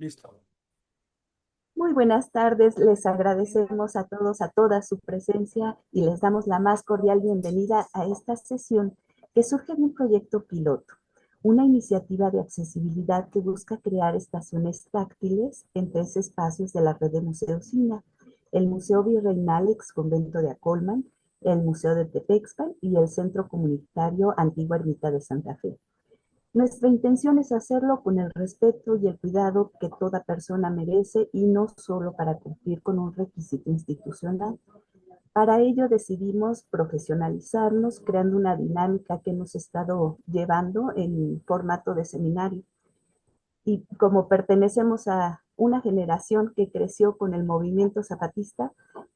Listo. Muy buenas tardes, les agradecemos a todos, a toda su presencia y les damos la más cordial bienvenida a esta sesión que surge de un proyecto piloto, una iniciativa de accesibilidad que busca crear estaciones táctiles en tres espacios de la red de museos INA, el Museo Virreinal ex Convento de Acolman, el Museo de Tepexpan y el Centro Comunitario Antigua Ermita de Santa Fe. Nuestra intención es hacerlo con el respeto y el cuidado que toda persona merece y no solo para cumplir con un requisito institucional. Para ello decidimos profesionalizarnos creando una dinámica que hemos estado llevando en formato de seminario. Y como pertenecemos a una generación que creció con el movimiento zapatista,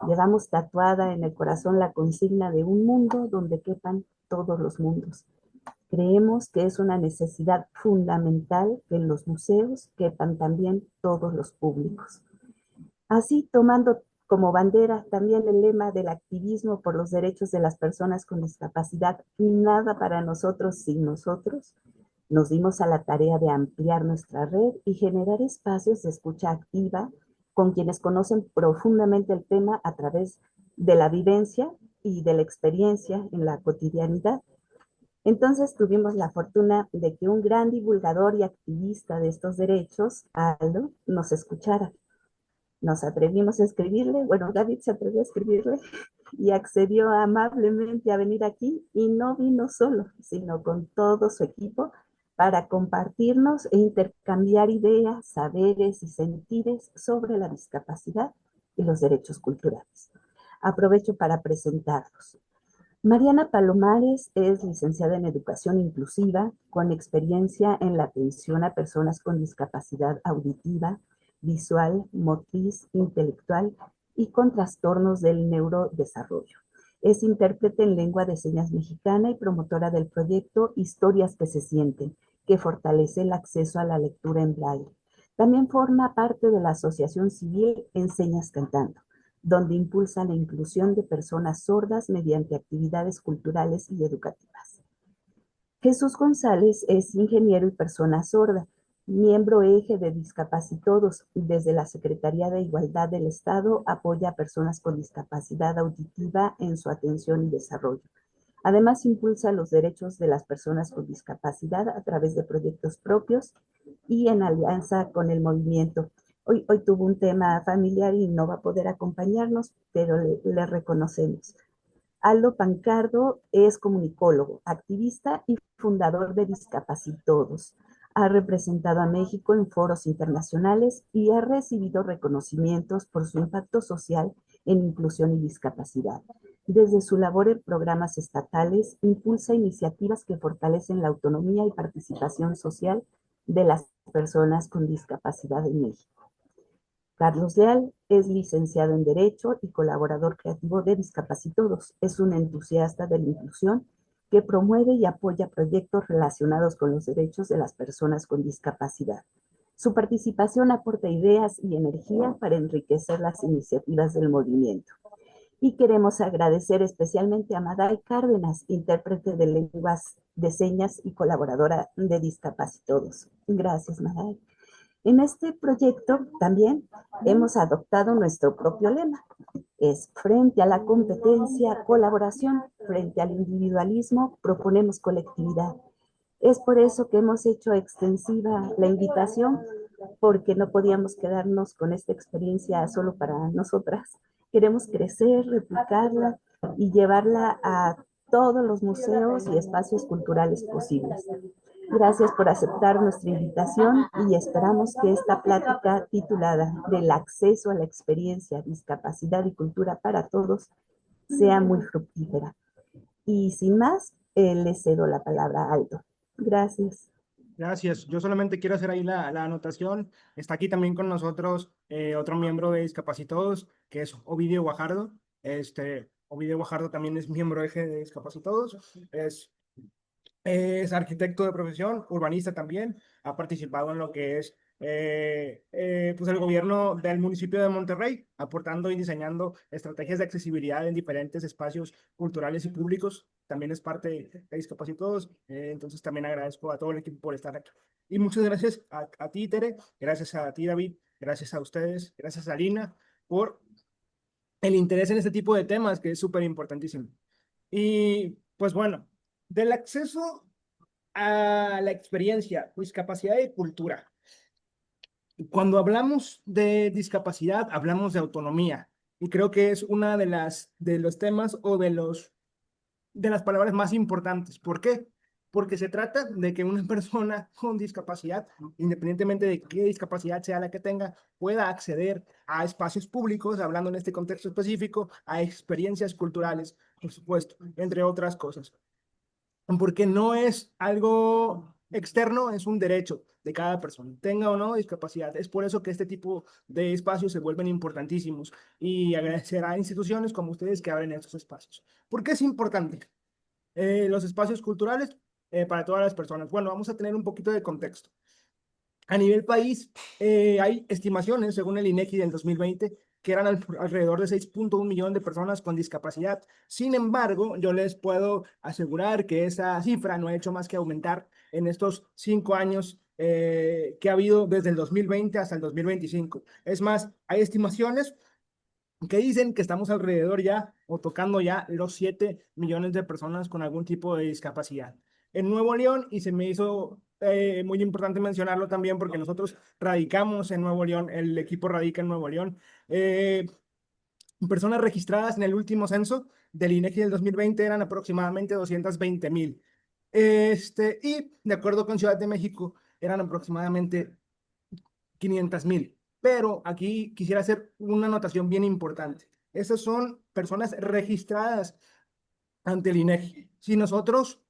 llevamos tatuada en el corazón la consigna de un mundo donde quepan todos los mundos. Creemos que es una necesidad fundamental que en los museos quepan también todos los públicos. Así, tomando como bandera también el lema del activismo por los derechos de las personas con discapacidad, nada para nosotros sin nosotros, nos dimos a la tarea de ampliar nuestra red y generar espacios de escucha activa con quienes conocen profundamente el tema a través de la vivencia y de la experiencia en la cotidianidad. Entonces tuvimos la fortuna de que un gran divulgador y activista de estos derechos, Aldo, nos escuchara. Nos atrevimos a escribirle, bueno, David se atrevió a escribirle y accedió amablemente a venir aquí y no vino solo, sino con todo su equipo para compartirnos e intercambiar ideas, saberes y sentires sobre la discapacidad y los derechos culturales. Aprovecho para presentarlos. Mariana Palomares es licenciada en Educación Inclusiva, con experiencia en la atención a personas con discapacidad auditiva, visual, motriz, intelectual y con trastornos del neurodesarrollo. Es intérprete en lengua de señas mexicana y promotora del proyecto Historias que se sienten, que fortalece el acceso a la lectura en braille. También forma parte de la Asociación Civil Enseñas Cantando, donde impulsa la inclusión de personas sordas mediante actividades culturales y educativas. Jesús González es ingeniero y persona sorda, miembro eje de Discapacitodos. Desde la Secretaría de Igualdad del Estado apoya a personas con discapacidad auditiva en su atención y desarrollo. Además, impulsa los derechos de las personas con discapacidad a través de proyectos propios y en alianza con el movimiento. Hoy tuvo un tema familiar y no va a poder acompañarnos, pero le reconocemos. Aldo Pancardo es comunicólogo, activista y fundador de Discapacitodos. Ha representado a México en foros internacionales y ha recibido reconocimientos por su impacto social en inclusión y discapacidad. Desde su labor en programas estatales, impulsa iniciativas que fortalecen la autonomía y participación social de las personas con discapacidad en México. Carlos Leal es licenciado en Derecho y colaborador creativo de Discapacitodos. Es un entusiasta de la inclusión que promueve y apoya proyectos relacionados con los derechos de las personas con discapacidad. Su participación aporta ideas y energía para enriquecer las iniciativas del movimiento. Y queremos agradecer especialmente a Maday Cárdenas, intérprete de lenguas de señas y colaboradora de Discapacitodos. Gracias, Maday. En este proyecto también hemos adoptado nuestro propio lema. Es frente a la competencia, colaboración, frente al individualismo, proponemos colectividad. Es por eso que hemos hecho extensiva la invitación, porque no podíamos quedarnos con esta experiencia solo para nosotras. Queremos crecer, replicarla y llevarla a todos los museos y espacios culturales posibles. Gracias por aceptar nuestra invitación y esperamos que esta plática titulada Del acceso a la experiencia, discapacidad y cultura para todos sea muy fructífera. Y sin más, le cedo la palabra a Aldo. Gracias. Gracias. Yo solamente quiero hacer ahí la anotación. Está aquí también con nosotros otro miembro de Discapacitados, que es Ovidio Guajardo. Ovidio Guajardo también es miembro eje de Discapacitados. Es arquitecto de profesión, urbanista también. Ha participado en lo que es pues el gobierno del municipio de Monterrey, aportando y diseñando estrategias de accesibilidad en diferentes espacios culturales y públicos. también es parte de Discapacitados, entonces también agradezco a todo el equipo por estar aquí. Y muchas gracias a ti, Tere, gracias a ti, David, gracias a ustedes, gracias a Lina, por el interés en este tipo de temas, que es súper importantísimo. Y pues bueno, del acceso a la experiencia, discapacidad y cultura. Cuando hablamos de discapacidad, hablamos de autonomía. Y creo que es una de los temas o de las palabras más importantes. ¿Por qué? Porque se trata de que una persona con discapacidad, independientemente de qué discapacidad sea la que tenga, pueda acceder a espacios públicos, hablando en este contexto específico, a experiencias culturales, por supuesto, entre otras cosas. Porque no es algo externo, es un derecho de cada persona, tenga o no discapacidad. Es por eso que este tipo de espacios se vuelven importantísimos y agradecer a instituciones como ustedes que abren estos espacios. ¿Por qué es importante los espacios culturales para todas las personas? Bueno, vamos a tener un poquito de contexto. A nivel país, hay estimaciones, según el INEGI del 2020, que eran alrededor de 6.1 millones de personas con discapacidad. Sin embargo, yo les puedo asegurar que esa cifra no ha hecho más que aumentar en estos 5 años que ha habido desde el 2020 hasta el 2025. Es más, hay estimaciones que dicen que estamos alrededor ya o tocando ya los 7 millones de personas con algún tipo de discapacidad. En Nuevo León, y se me hizo muy importante mencionarlo también porque nosotros radicamos en Nuevo León, el equipo radica en Nuevo León, eh, personas registradas en el último censo del INEGI del 2020 eran aproximadamente 220,000. Y de acuerdo con Ciudad de México, eran aproximadamente 500,000. Pero aquí quisiera hacer una anotación bien importante. Esas son personas registradas ante el INEGI. Si nosotros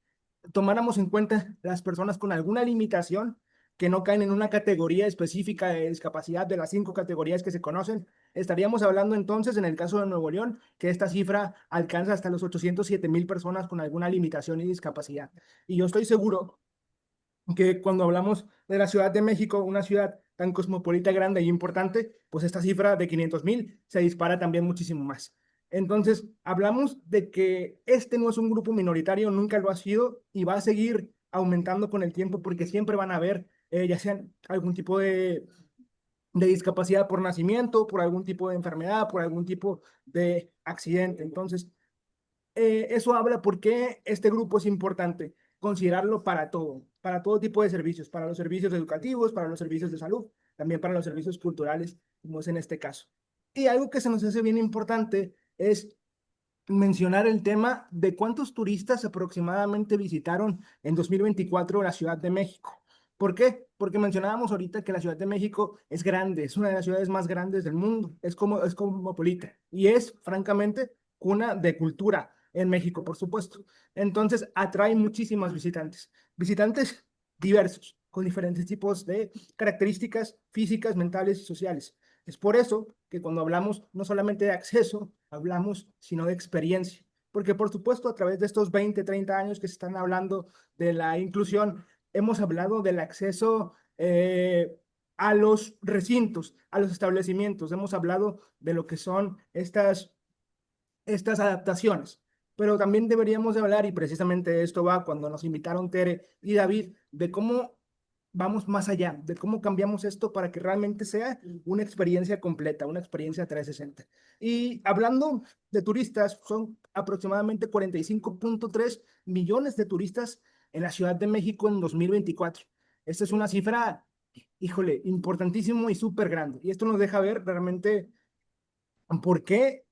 tomáramos en cuenta las personas con alguna limitación que no caen en una categoría específica de discapacidad de las 5 categorías que se conocen, estaríamos hablando entonces, en el caso de Nuevo León, que esta cifra alcanza hasta los 807,000 personas con alguna limitación y discapacidad. Y yo estoy seguro que cuando hablamos de la Ciudad de México, una ciudad tan cosmopolita, grande y importante, pues esta cifra de 500,000 se dispara también muchísimo más. Entonces, hablamos de que este no es un grupo minoritario, nunca lo ha sido y va a seguir aumentando con el tiempo porque siempre van a haber, ya sean algún tipo de discapacidad por nacimiento, por algún tipo de enfermedad, por algún tipo de accidente. Entonces, eso habla por qué este grupo es importante, considerarlo para todo tipo de servicios, para los servicios educativos, para los servicios de salud, también para los servicios culturales, como es en este caso. Y algo que se nos hace bien importante es mencionar el tema de cuántos turistas aproximadamente visitaron en 2024 la Ciudad de México. ¿Por qué? Porque mencionábamos ahorita que la Ciudad de México es grande, es una de las ciudades más grandes del mundo, es cosmopolita y es, francamente, cuna de cultura en México, por supuesto. Entonces, atrae muchísimos visitantes, visitantes diversos, con diferentes tipos de características físicas, mentales y sociales. Es por eso que cuando hablamos no solamente de acceso, hablamos sino de experiencia. Porque por supuesto a través de estos 20, 30 años que se están hablando de la inclusión, hemos hablado del acceso a los recintos, a los establecimientos, hemos hablado de lo que son estas adaptaciones. Pero también deberíamos de hablar, y precisamente esto va cuando nos invitaron Tere y David, de cómo vamos más allá, de cómo cambiamos esto para que realmente sea una experiencia completa, una experiencia 360. Y hablando de turistas, son aproximadamente 45.3 millones de turistas en la Ciudad de México en 2024. Esta es una cifra, híjole, importantísimo y súper grande. Y esto nos deja ver realmente por qué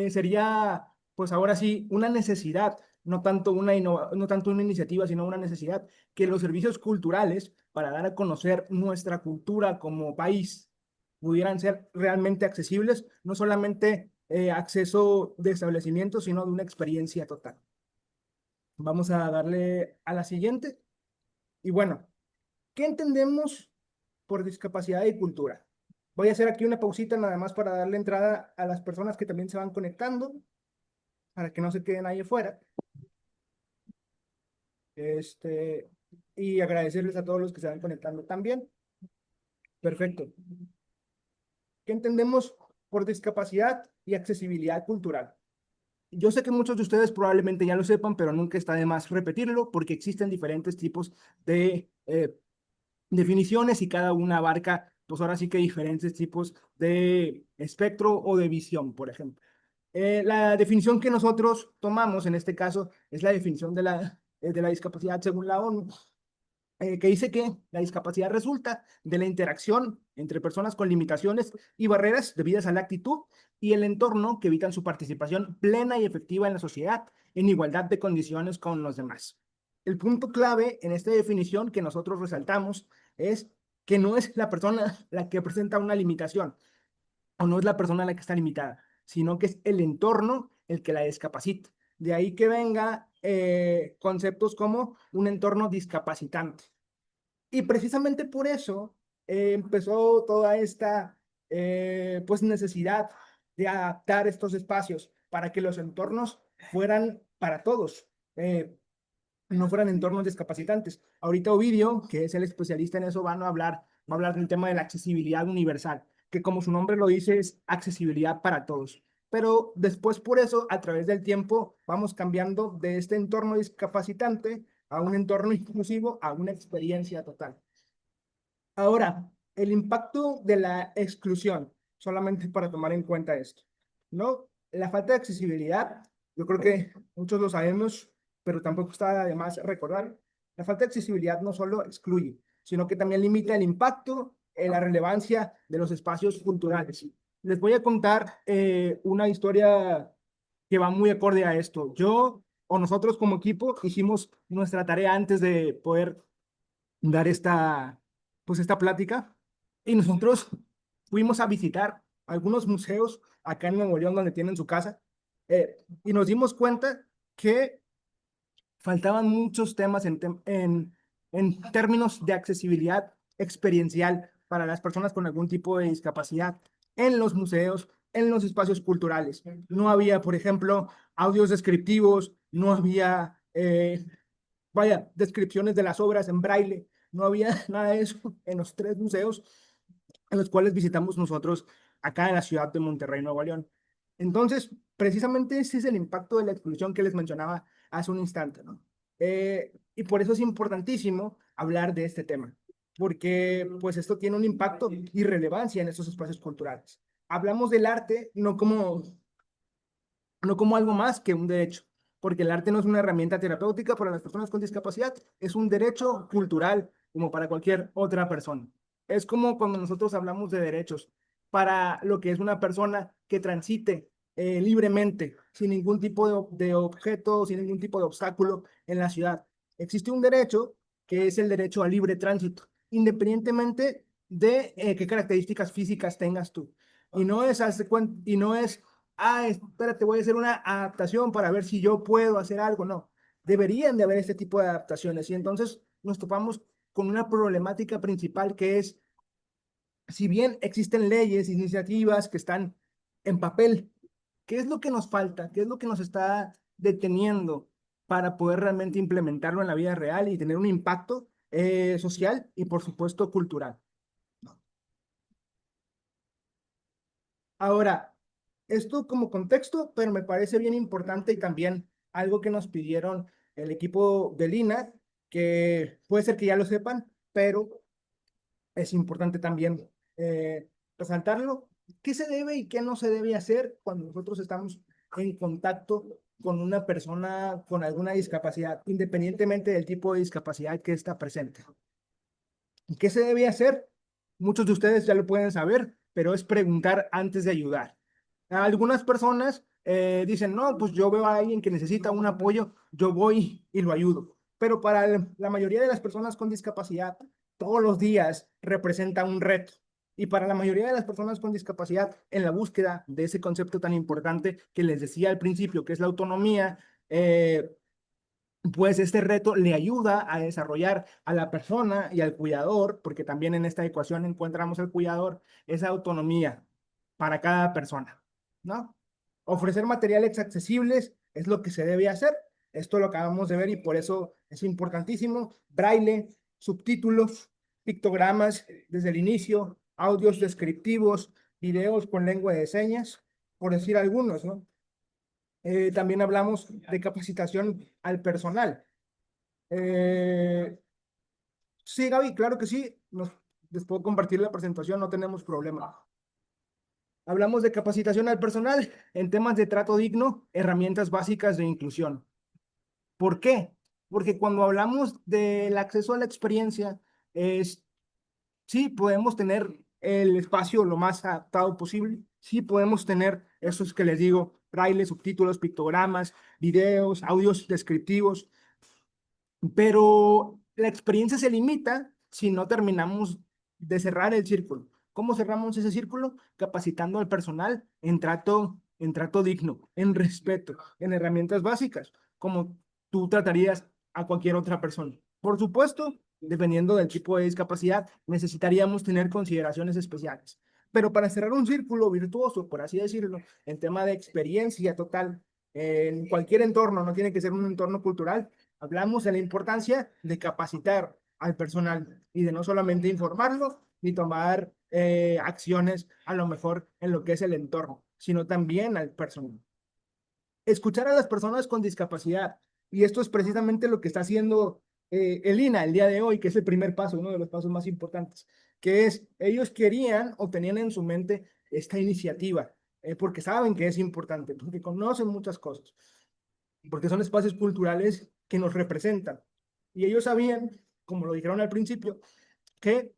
sería, pues ahora sí, una necesidad, no tanto una iniciativa, sino una necesidad, que los servicios culturales para dar a conocer nuestra cultura como país pudieran ser realmente accesibles, no solamente acceso de establecimientos, sino de una experiencia total. Vamos a darle a la siguiente. Y bueno, ¿qué entendemos por discapacidad y cultura? Voy a hacer aquí una pausita nada más para darle entrada a las personas que también se van conectando, para que no se queden ahí afuera. Este, y agradecerles a todos los que se van conectando también. Perfecto. ¿Qué entendemos por discapacidad y accesibilidad cultural? Yo sé que muchos de ustedes probablemente ya lo sepan, pero nunca está de más repetirlo porque existen diferentes tipos de definiciones y cada una abarca, pues ahora sí que diferentes tipos de espectro o de visión, por ejemplo. La definición que nosotros tomamos en este caso es la definición de la discapacidad según la ONU, que dice que la discapacidad resulta de la interacción entre personas con limitaciones y barreras debidas a la actitud y el entorno que evitan su participación plena y efectiva en la sociedad en igualdad de condiciones con los demás. El punto clave en esta definición que nosotros resaltamos es que no es la persona la que presenta una limitación o no es la persona la que está limitada, sino que es el entorno el que la discapacita. De ahí que venga conceptos como un entorno discapacitante. Y precisamente por eso empezó toda esta pues necesidad de adaptar estos espacios para que los entornos fueran para todos, no fueran entornos discapacitantes. Ahorita Ovidio, que es el especialista en eso, va a hablar del tema de la accesibilidad universal, que como su nombre lo dice, es accesibilidad para todos. Pero después por eso, a través del tiempo, vamos cambiando de este entorno discapacitante a un entorno inclusivo, a una experiencia total. Ahora, el impacto de la exclusión, solamente para tomar en cuenta esto, ¿no? La falta de accesibilidad, yo creo que muchos lo sabemos, pero tampoco está de más recordar. La falta de accesibilidad no solo excluye, sino que también limita el impacto, la relevancia de los espacios culturales. Les voy a contar una historia que va muy acorde a esto. Yo o nosotros como equipo hicimos nuestra tarea antes de poder dar pues esta plática y nosotros fuimos a visitar algunos museos acá en Nuevo León donde tienen su casa y nos dimos cuenta que faltaban muchos temas en términos de accesibilidad experiencial para las personas con algún tipo de discapacidad en los museos, en los espacios culturales. No había, por ejemplo, audios descriptivos, no había vaya, descripciones de las obras en braille. No había nada de eso en los tres museos en los cuales visitamos nosotros acá en la ciudad de Monterrey, Nuevo León. Entonces, precisamente ese es el impacto de la exclusión que les mencionaba hace un instante, ¿no? Y por eso es importantísimo hablar de este tema, porque pues esto tiene un impacto y relevancia en estos espacios culturales. Hablamos del arte no como algo más que un derecho, porque el arte no es una herramienta terapéutica para las personas con discapacidad, es un derecho cultural como para cualquier otra persona. Es como cuando nosotros hablamos de derechos para lo que es una persona que transite libremente, sin ningún tipo de objeto, sin ningún tipo de obstáculo en la ciudad. Existe un derecho que es el derecho al libre tránsito, independientemente de qué características físicas tengas tú. Y no es espérate, voy a hacer una adaptación para ver si yo puedo hacer algo. No, deberían de haber este tipo de adaptaciones. Y entonces nos topamos con una problemática principal que es, si bien existen leyes, iniciativas que están en papel, ¿qué es lo que nos falta? ¿Qué es lo que nos está deteniendo para poder realmente implementarlo en la vida real y tener un impacto social y, por supuesto, cultural? Ahora, esto como contexto, pero me parece bien importante y también algo que nos pidieron el equipo de Lina, que puede ser que ya lo sepan, pero es importante también resaltarlo. ¿Qué se debe y qué no se debe hacer cuando nosotros estamos en contacto con una persona con alguna discapacidad, independientemente del tipo de discapacidad que está presente? ¿Qué se debe hacer? Muchos de ustedes ya lo pueden saber, pero es preguntar antes de ayudar. Algunas personas dicen, no, pues yo veo a alguien que necesita un apoyo, yo voy y lo ayudo. Pero para la mayoría de las personas con discapacidad, todos los días representa un reto. Y para la mayoría de las personas con discapacidad, en la búsqueda de ese concepto tan importante que les decía al principio, que es la autonomía, pues este reto le ayuda a desarrollar a la persona y al cuidador, porque también en esta ecuación encontramos el cuidador, esa autonomía para cada persona, ¿no? Ofrecer materiales accesibles es lo que se debe hacer. Esto lo acabamos de ver y por eso es importantísimo. Braille, subtítulos, pictogramas desde el inicio, audios descriptivos, videos con lengua de señas, por decir algunos, ¿no? También hablamos de capacitación al personal. Eh, sí, Gaby, claro que sí. Les puedo compartir la presentación, no tenemos problema. Hablamos de capacitación al personal en temas de trato digno, herramientas básicas de inclusión. ¿Por qué? Porque cuando hablamos del acceso a la experiencia, es, sí, podemos tener el espacio lo más adaptado posible. Sí, podemos tener esos que les digo, braille, subtítulos, pictogramas, videos, audios descriptivos, pero la experiencia se limita si no terminamos de cerrar el círculo. ¿Cómo cerramos ese círculo? Capacitando al personal en trato digno, en respeto, en herramientas básicas, como tú tratarías a cualquier otra persona. Por supuesto, dependiendo del tipo de discapacidad, necesitaríamos tener consideraciones especiales. Pero para cerrar un círculo virtuoso, por así decirlo, en tema de experiencia total, en cualquier entorno, no tiene que ser un entorno cultural, hablamos de la importancia de capacitar al personal y de no solamente informarlo ni tomar acciones a lo mejor en lo que es el entorno, sino también al personal. Escuchar a las personas con discapacidad. Y esto es precisamente lo que está haciendo el INA el día de hoy, que es el primer paso, uno de los pasos más importantes, que es, ellos querían o tenían en su mente esta iniciativa, porque saben que es importante, porque conocen muchas cosas, porque son espacios culturales que nos representan. Y ellos sabían, como lo dijeron al principio, que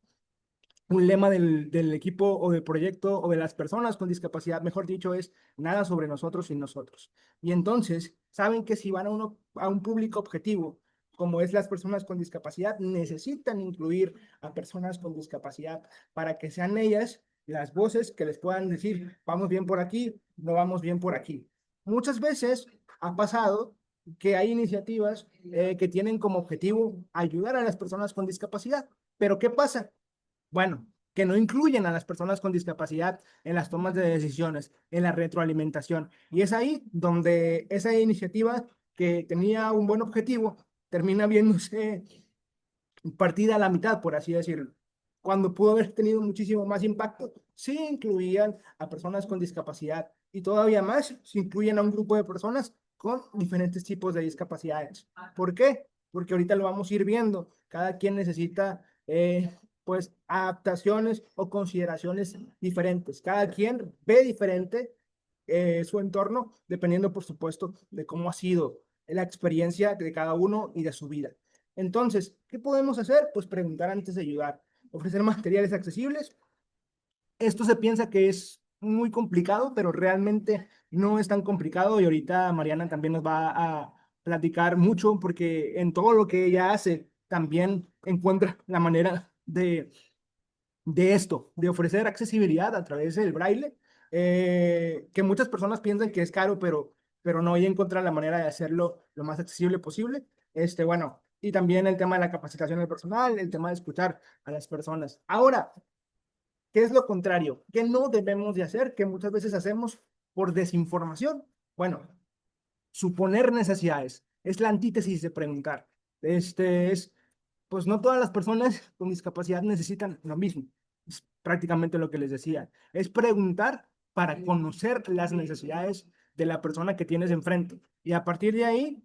un lema del equipo o del proyecto o de las personas con discapacidad, mejor dicho, es nada sobre nosotros sin nosotros. Y entonces, saben que si van a un público objetivo, como es las personas con discapacidad, necesitan incluir a personas con discapacidad para que sean ellas las voces que les puedan decir, vamos bien por aquí, no vamos bien por aquí. Muchas veces ha pasado que hay iniciativas que tienen como objetivo ayudar a las personas con discapacidad, pero ¿qué pasa? Bueno, que no incluyen a las personas con discapacidad en las tomas de decisiones, en la retroalimentación. Y es ahí donde esa iniciativa que tenía un buen objetivo termina viéndose partida a la mitad, por así decirlo. Cuando pudo haber tenido muchísimo más impacto, sí incluían a personas con discapacidad y todavía más se incluyen a un grupo de personas con diferentes tipos de discapacidades. ¿Por qué? Porque ahorita lo vamos a ir viendo. Cada quien necesita, pues, adaptaciones o consideraciones diferentes. Cada quien ve diferente su entorno, dependiendo, por supuesto, de cómo ha sido la experiencia de cada uno y de su vida. Entonces, ¿qué podemos hacer? Pues preguntar antes de ayudar, ofrecer materiales accesibles. Esto se piensa que es muy complicado, pero realmente no es tan complicado y ahorita Mariana también nos va a platicar mucho porque en todo lo que ella hace también encuentra la manera de esto, de ofrecer accesibilidad a través del braille, que muchas personas piensan que es caro, pero no, ella encuentra la manera de hacerlo lo más accesible posible. Bueno, y también el tema de la capacitación del personal, el tema de escuchar a las personas. Ahora, ¿qué es lo contrario? ¿Qué no debemos de hacer? Que muchas veces hacemos por desinformación. Bueno, suponer necesidades. Es la antítesis de preguntar. Pues no todas las personas con discapacidad necesitan lo mismo. Es prácticamente lo que les decía. Es preguntar para conocer las necesidades de la persona que tienes enfrente. Y a partir de ahí,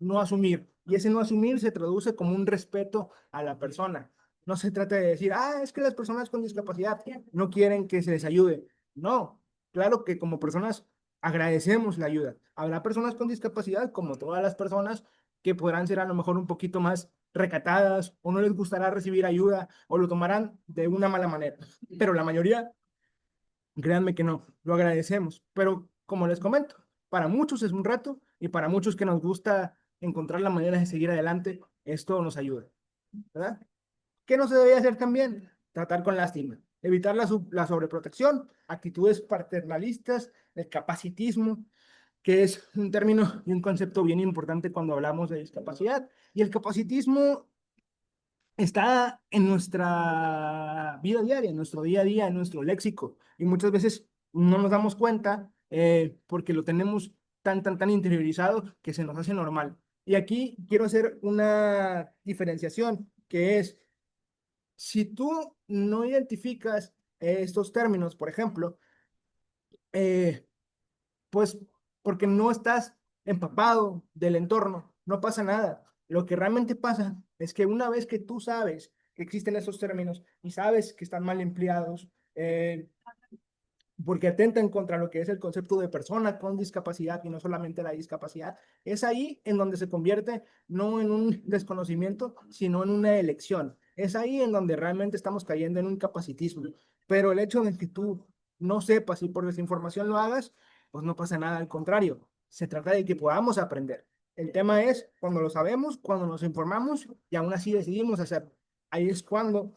no asumir. Y ese no asumir se traduce como un respeto a la persona. No se trata de decir, es que las personas con discapacidad no quieren que se les ayude. No, claro que como personas agradecemos la ayuda. Habrá personas con discapacidad, como todas las personas, que podrán ser a lo mejor un poquito más recatadas o no les gustará recibir ayuda o lo tomarán de una mala manera. Pero la mayoría, créanme que no, lo agradecemos. Pero como les comento, para muchos es un reto y para muchos que nos gusta encontrar la manera de seguir adelante, esto nos ayuda, ¿verdad? ¿Qué no se debe hacer también? Tratar con lástima, evitar la sobreprotección, actitudes paternalistas, el capacitismo, que es un término y un concepto bien importante cuando hablamos de discapacidad. Y el capacitismo está en nuestra vida diaria, en nuestro día a día, en nuestro léxico. Y muchas veces no nos damos cuenta porque lo tenemos tan interiorizado que se nos hace normal. Y aquí quiero hacer una diferenciación, que es, si tú no identificas estos términos, por ejemplo, eh, pues porque no estás empapado del entorno, no pasa nada. Lo que realmente pasa es que una vez que tú sabes que existen esos términos y sabes que están mal empleados, porque atentan contra lo que es el concepto de persona con discapacidad y no solamente la discapacidad, es ahí en donde se convierte no en un desconocimiento, sino en una elección. Es ahí en donde realmente estamos cayendo en un capacitismo. Pero el hecho de que tú no sepas y por desinformación lo hagas, pues no pasa nada, al contrario, se trata de que podamos aprender. El tema es cuando lo sabemos, cuando nos informamos y aún así decidimos hacerlo. Ahí es cuando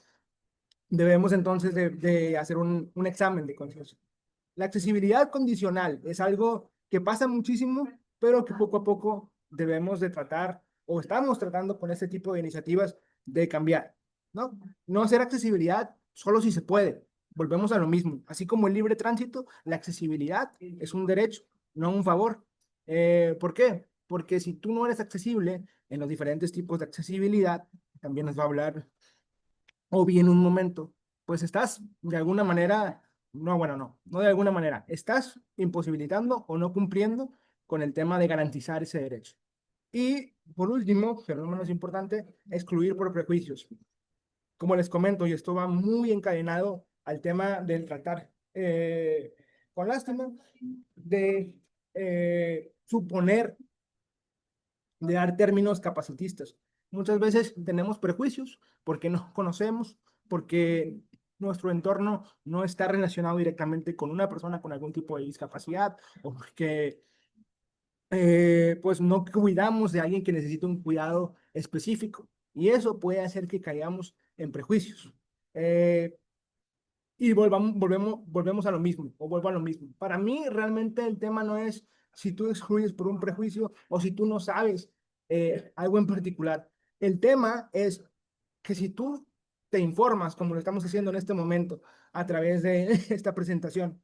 debemos entonces de hacer un examen de conciencia. La accesibilidad condicional es algo que pasa muchísimo, pero que poco a poco debemos de tratar o estamos tratando con este tipo de iniciativas de cambiar, ¿no? No hacer accesibilidad solo si se puede. Volvemos a lo mismo. Así como el libre tránsito, la accesibilidad es un derecho, no un favor. ¿Por qué? Porque si tú no eres accesible en los diferentes tipos de accesibilidad, también nos va a hablar o bien un momento, pues estás de alguna manera, no, bueno, no de alguna manera, estás imposibilitando o no cumpliendo con el tema de garantizar ese derecho. Y por último, pero no menos importante, excluir por prejuicios. Como les comento, y esto va muy encadenado al tema del tratar con lástima, de suponer de dar términos capacitistas. Muchas veces tenemos prejuicios porque no conocemos, porque nuestro entorno no está relacionado directamente con una persona con algún tipo de discapacidad o porque pues no cuidamos de alguien que necesita un cuidado específico y eso puede hacer que caigamos en prejuicios. Eh, y volvemos a lo mismo, o vuelvo a lo mismo. Para mí, realmente el tema no es si tú excluyes por un prejuicio o si tú no sabes algo en particular. El tema es que si tú te informas, como lo estamos haciendo en este momento, a través de esta presentación,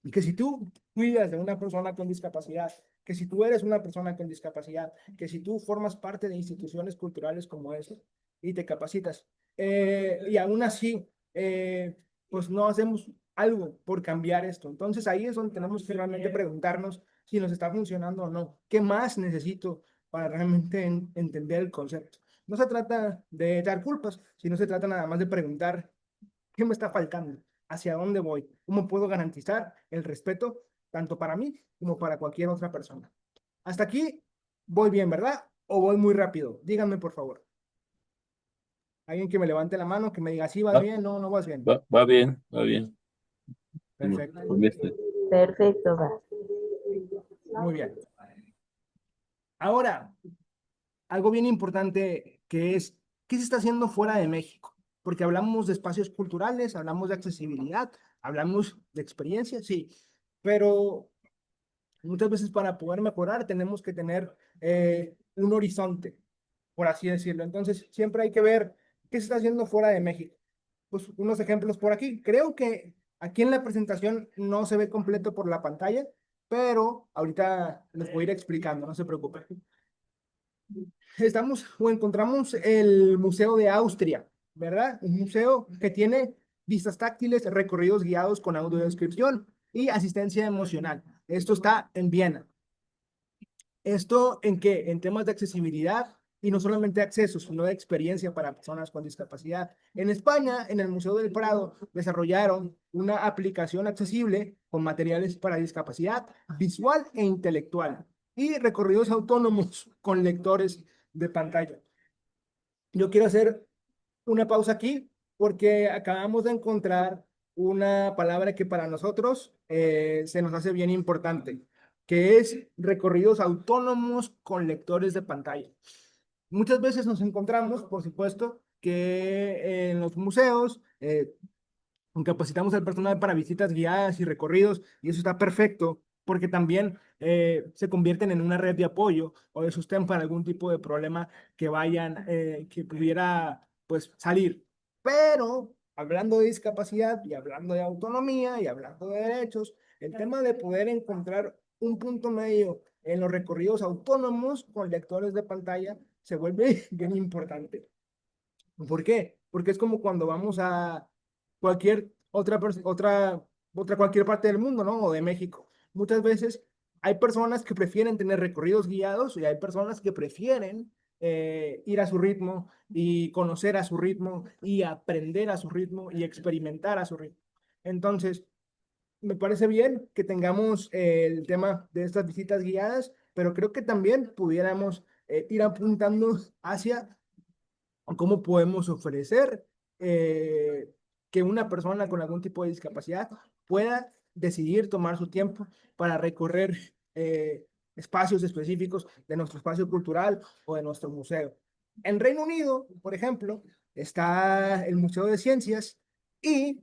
y que si tú cuidas de una persona con discapacidad, que si tú eres una persona con discapacidad, que si tú formas parte de instituciones culturales como esas y te capacitas, y aún así, pues no hacemos algo por cambiar esto. Entonces ahí es donde tenemos que realmente preguntarnos si nos está funcionando o no. ¿Qué más necesito para realmente entender el concepto? No se trata de dar culpas, sino se trata nada más de preguntar ¿qué me está faltando? ¿Hacia dónde voy? ¿Cómo puedo garantizar el respeto tanto para mí como para cualquier otra persona? Hasta aquí voy bien, ¿verdad? ¿O voy muy rápido? Díganme, por favor. Alguien que me levante la mano, que me diga, sí, vas Va, bien, no, no vas bien. va bien, va bien. Perfecto. Con este. Perfecto, va. Muy bien. Ahora, algo bien importante que es, ¿qué se está haciendo fuera de México? Porque hablamos de espacios culturales, hablamos de accesibilidad, hablamos de experiencia, sí, pero muchas veces para poder mejorar tenemos que tener un horizonte, por así decirlo. Entonces, siempre hay que ver qué se está haciendo fuera de México. Pues unos ejemplos por aquí. Creo que aquí en la presentación no se ve completo por la pantalla, pero ahorita les voy a ir explicando, no se preocupen. Estamos o encontramos el Museo de Austria, ¿verdad? Un museo que tiene vistas táctiles, recorridos guiados con audiodescripción y asistencia emocional. Esto está en Viena. ¿Esto en qué? En temas de accesibilidad y no solamente acceso, sino de experiencia para personas con discapacidad. En España, en el Museo del Prado, desarrollaron una aplicación accesible con materiales para discapacidad visual e intelectual y recorridos autónomos con lectores de pantalla. Yo quiero hacer una pausa aquí porque acabamos de encontrar una palabra que para nosotros se nos hace bien importante, que es recorridos autónomos con lectores de pantalla. Muchas veces nos encontramos, por supuesto, que en los museos capacitamos al personal para visitas guiadas y recorridos, y eso está perfecto, porque también se convierten en una red de apoyo o de sostén para algún tipo de problema que vayan, que pudiera, pues, salir. Pero, hablando de discapacidad y hablando de autonomía y hablando de derechos, el tema de poder encontrar un punto medio en los recorridos autónomos con lectores de pantalla se vuelve bien importante. ¿Por qué? Porque es como cuando vamos a cualquier otra cualquier parte del mundo, ¿no? O de México. Muchas veces Hay personas que prefieren tener recorridos guiados y hay personas que prefieren ir a su ritmo y conocer a su ritmo y aprender a su ritmo y experimentar a su ritmo. Entonces, me parece bien que tengamos el tema de estas visitas guiadas, pero creo que también pudiéramos ir apuntando hacia cómo podemos ofrecer que una persona con algún tipo de discapacidad pueda decidir tomar su tiempo para recorrer espacios específicos de nuestro espacio cultural o de nuestro museo. En Reino Unido, por ejemplo, está el Museo de Ciencias y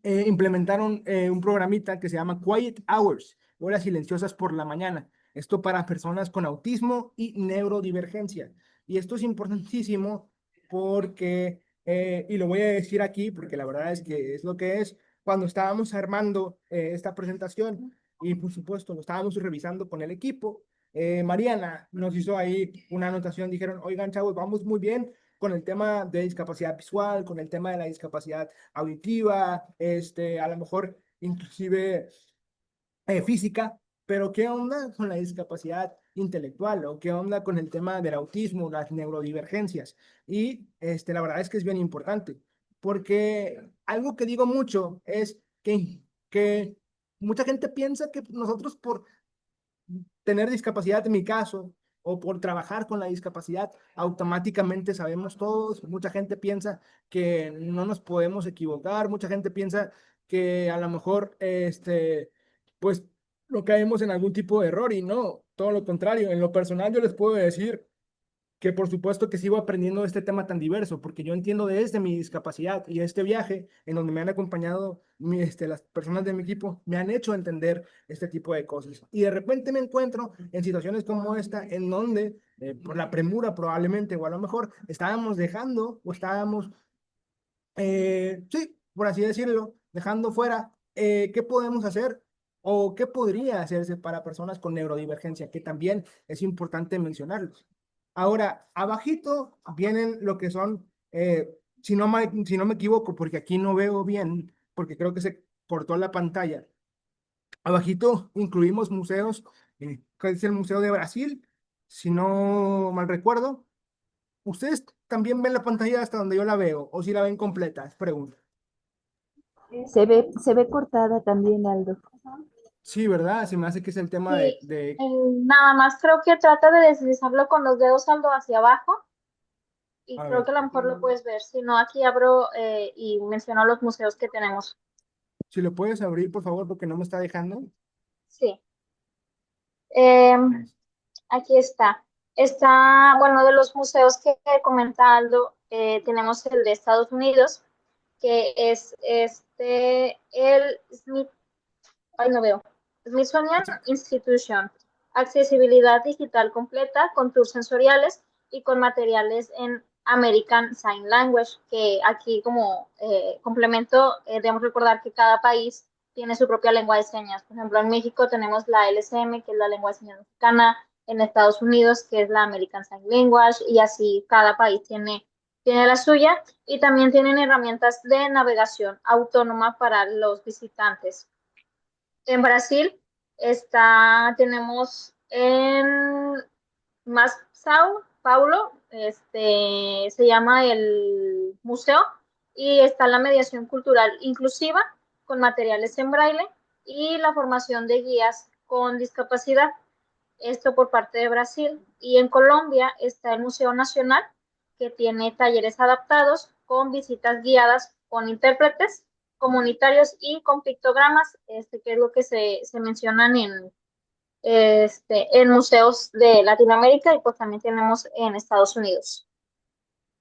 implementaron un programita que se llama Quiet Hours, horas silenciosas por la mañana. Esto para personas con autismo y neurodivergencia. Y esto es importantísimo porque, y lo voy a decir aquí porque la verdad es que es lo que es, cuando estábamos armando esta presentación y por supuesto lo estábamos revisando con el equipo, Mariana nos hizo ahí una anotación, dijeron, oigan chavos, vamos muy bien con el tema de discapacidad visual, con el tema de la discapacidad auditiva, a lo mejor inclusive física, pero ¿qué onda con la discapacidad intelectual o qué onda con el tema del autismo, las neurodivergencias? Y la verdad es que es bien importante, porque algo que digo mucho es que mucha gente piensa que nosotros por tener discapacidad en mi caso, o por trabajar con la discapacidad, automáticamente sabemos todos. Mucha gente piensa que no nos podemos equivocar, mucha gente piensa que a lo mejor, pues, no caemos en algún tipo de error y no, todo lo contrario. En lo personal, yo les puedo decir que por supuesto que sigo aprendiendo de este tema tan diverso, porque yo entiendo desde mi discapacidad y este viaje en donde me han acompañado las personas de mi equipo, me han hecho entender este tipo de cosas. Y de repente me encuentro en situaciones como esta, en donde, por la premura probablemente, o a lo mejor estábamos dejando o estábamos sí, por así decirlo, dejando fuera qué podemos hacer o qué podría hacerse para personas con neurodivergencia, que también es importante mencionarlos. Ahora, abajito vienen lo que son, si no me equivoco, porque aquí no veo bien, porque creo que se cortó la pantalla. Abajito incluimos museos, que es el Museo de Brasil, si no mal recuerdo. ¿Ustedes también ven la pantalla hasta donde yo la veo o si la ven completa? Es pregunta. Se ve cortada también, Aldo. Sí, ¿verdad? Se me hace que es el tema Sí, de... nada más creo que trata de deslizarlo con los dedos saldo hacia abajo y A creo ver, que a lo mejor lo puedes ver. Si no, aquí abro y menciono los museos que tenemos. si lo puedes abrir, por favor, porque no me está dejando. Sí, em, aquí está. Está, bueno, de los museos que comenta Aldo, tenemos el de Estados Unidos, que es el Smith, ay, no veo, Smithsonian Institution, accesibilidad digital completa con tours sensoriales y con materiales en American Sign Language, que aquí como complemento debemos recordar que cada país tiene su propia lengua de señas. Por ejemplo, en México tenemos la LSM, que es la lengua de señas mexicana, en Estados Unidos, que es la American Sign Language, y así cada país tiene la suya, y también tienen herramientas de navegación autónoma para los visitantes. En Brasil tenemos en más Sao Paulo, se llama el museo y está la mediación cultural inclusiva con materiales en braille y la formación de guías con discapacidad. Esto por parte de Brasil. Y en Colombia está el Museo Nacional, que tiene talleres adaptados con visitas guiadas con intérpretes comunitarios y con pictogramas, que es lo que se mencionan en museos de Latinoamérica y pues también tenemos en Estados Unidos.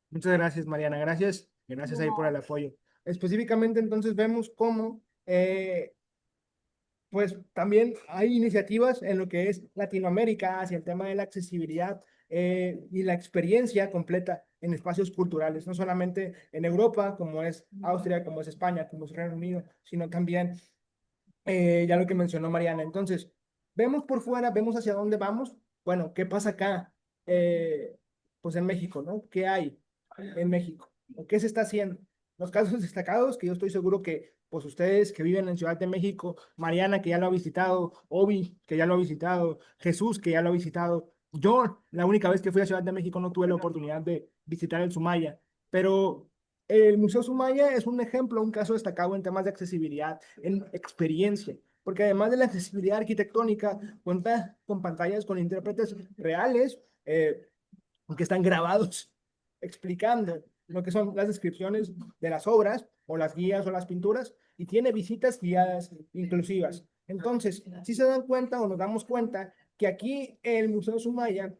Muchas gracias, Mariana. Gracias. Gracias ahí por el apoyo. Específicamente, entonces, vemos cómo pues también hay iniciativas en lo que es Latinoamérica hacia el tema de la accesibilidad y la experiencia completa en espacios culturales, no solamente en Europa, como es Austria, como es España, como es Reino Unido, sino también ya lo que mencionó Mariana. Entonces, vemos por fuera, vemos hacia dónde vamos. Bueno, ¿qué pasa acá? Pues en México, ¿no? ¿Qué hay en México? ¿O qué se está haciendo? Los casos destacados, que yo estoy seguro que pues ustedes que viven en Ciudad de México, Mariana que ya lo ha visitado, Obi que ya lo ha visitado, Jesús que ya lo ha visitado. Yo, la única vez que fui a Ciudad de México no tuve la oportunidad de visitar el Sumaya, pero el Museo Sumaya es un ejemplo, un caso destacado en temas de accesibilidad, en experiencia, porque además de la accesibilidad arquitectónica, cuenta con pantallas con intérpretes reales que están grabados explicando lo que son las descripciones de las obras o las guías o las pinturas y tiene visitas guiadas inclusivas. Entonces, si se dan cuenta o nos damos cuenta que aquí el Museo Sumaya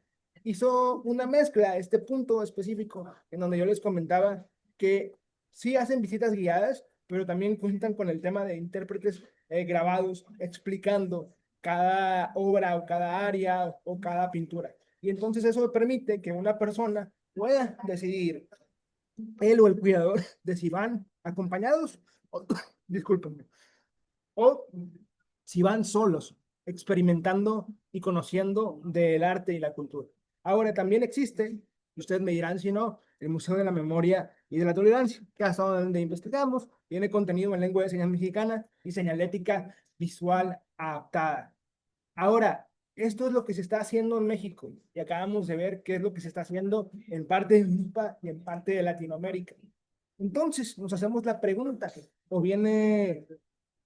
hizo una mezcla, este punto específico en donde yo les comentaba que sí hacen visitas guiadas, pero también cuentan con el tema de intérpretes grabados explicando cada obra o cada área o cada pintura. Y entonces eso permite que una persona pueda decidir, él o el cuidador, de si van acompañados, o, discúlpenme, o si van solos, experimentando y conociendo del arte y la cultura. Ahora también existe, ustedes me dirán si no, el Museo de la Memoria y de la Tolerancia, que hasta donde investigamos, tiene contenido en lengua de señas mexicana y señalética visual adaptada. Ahora, esto es lo que se está haciendo en México y acabamos de ver qué es lo que se está haciendo en parte de Europa y en parte de Latinoamérica. Entonces, nos hacemos la pregunta, o viene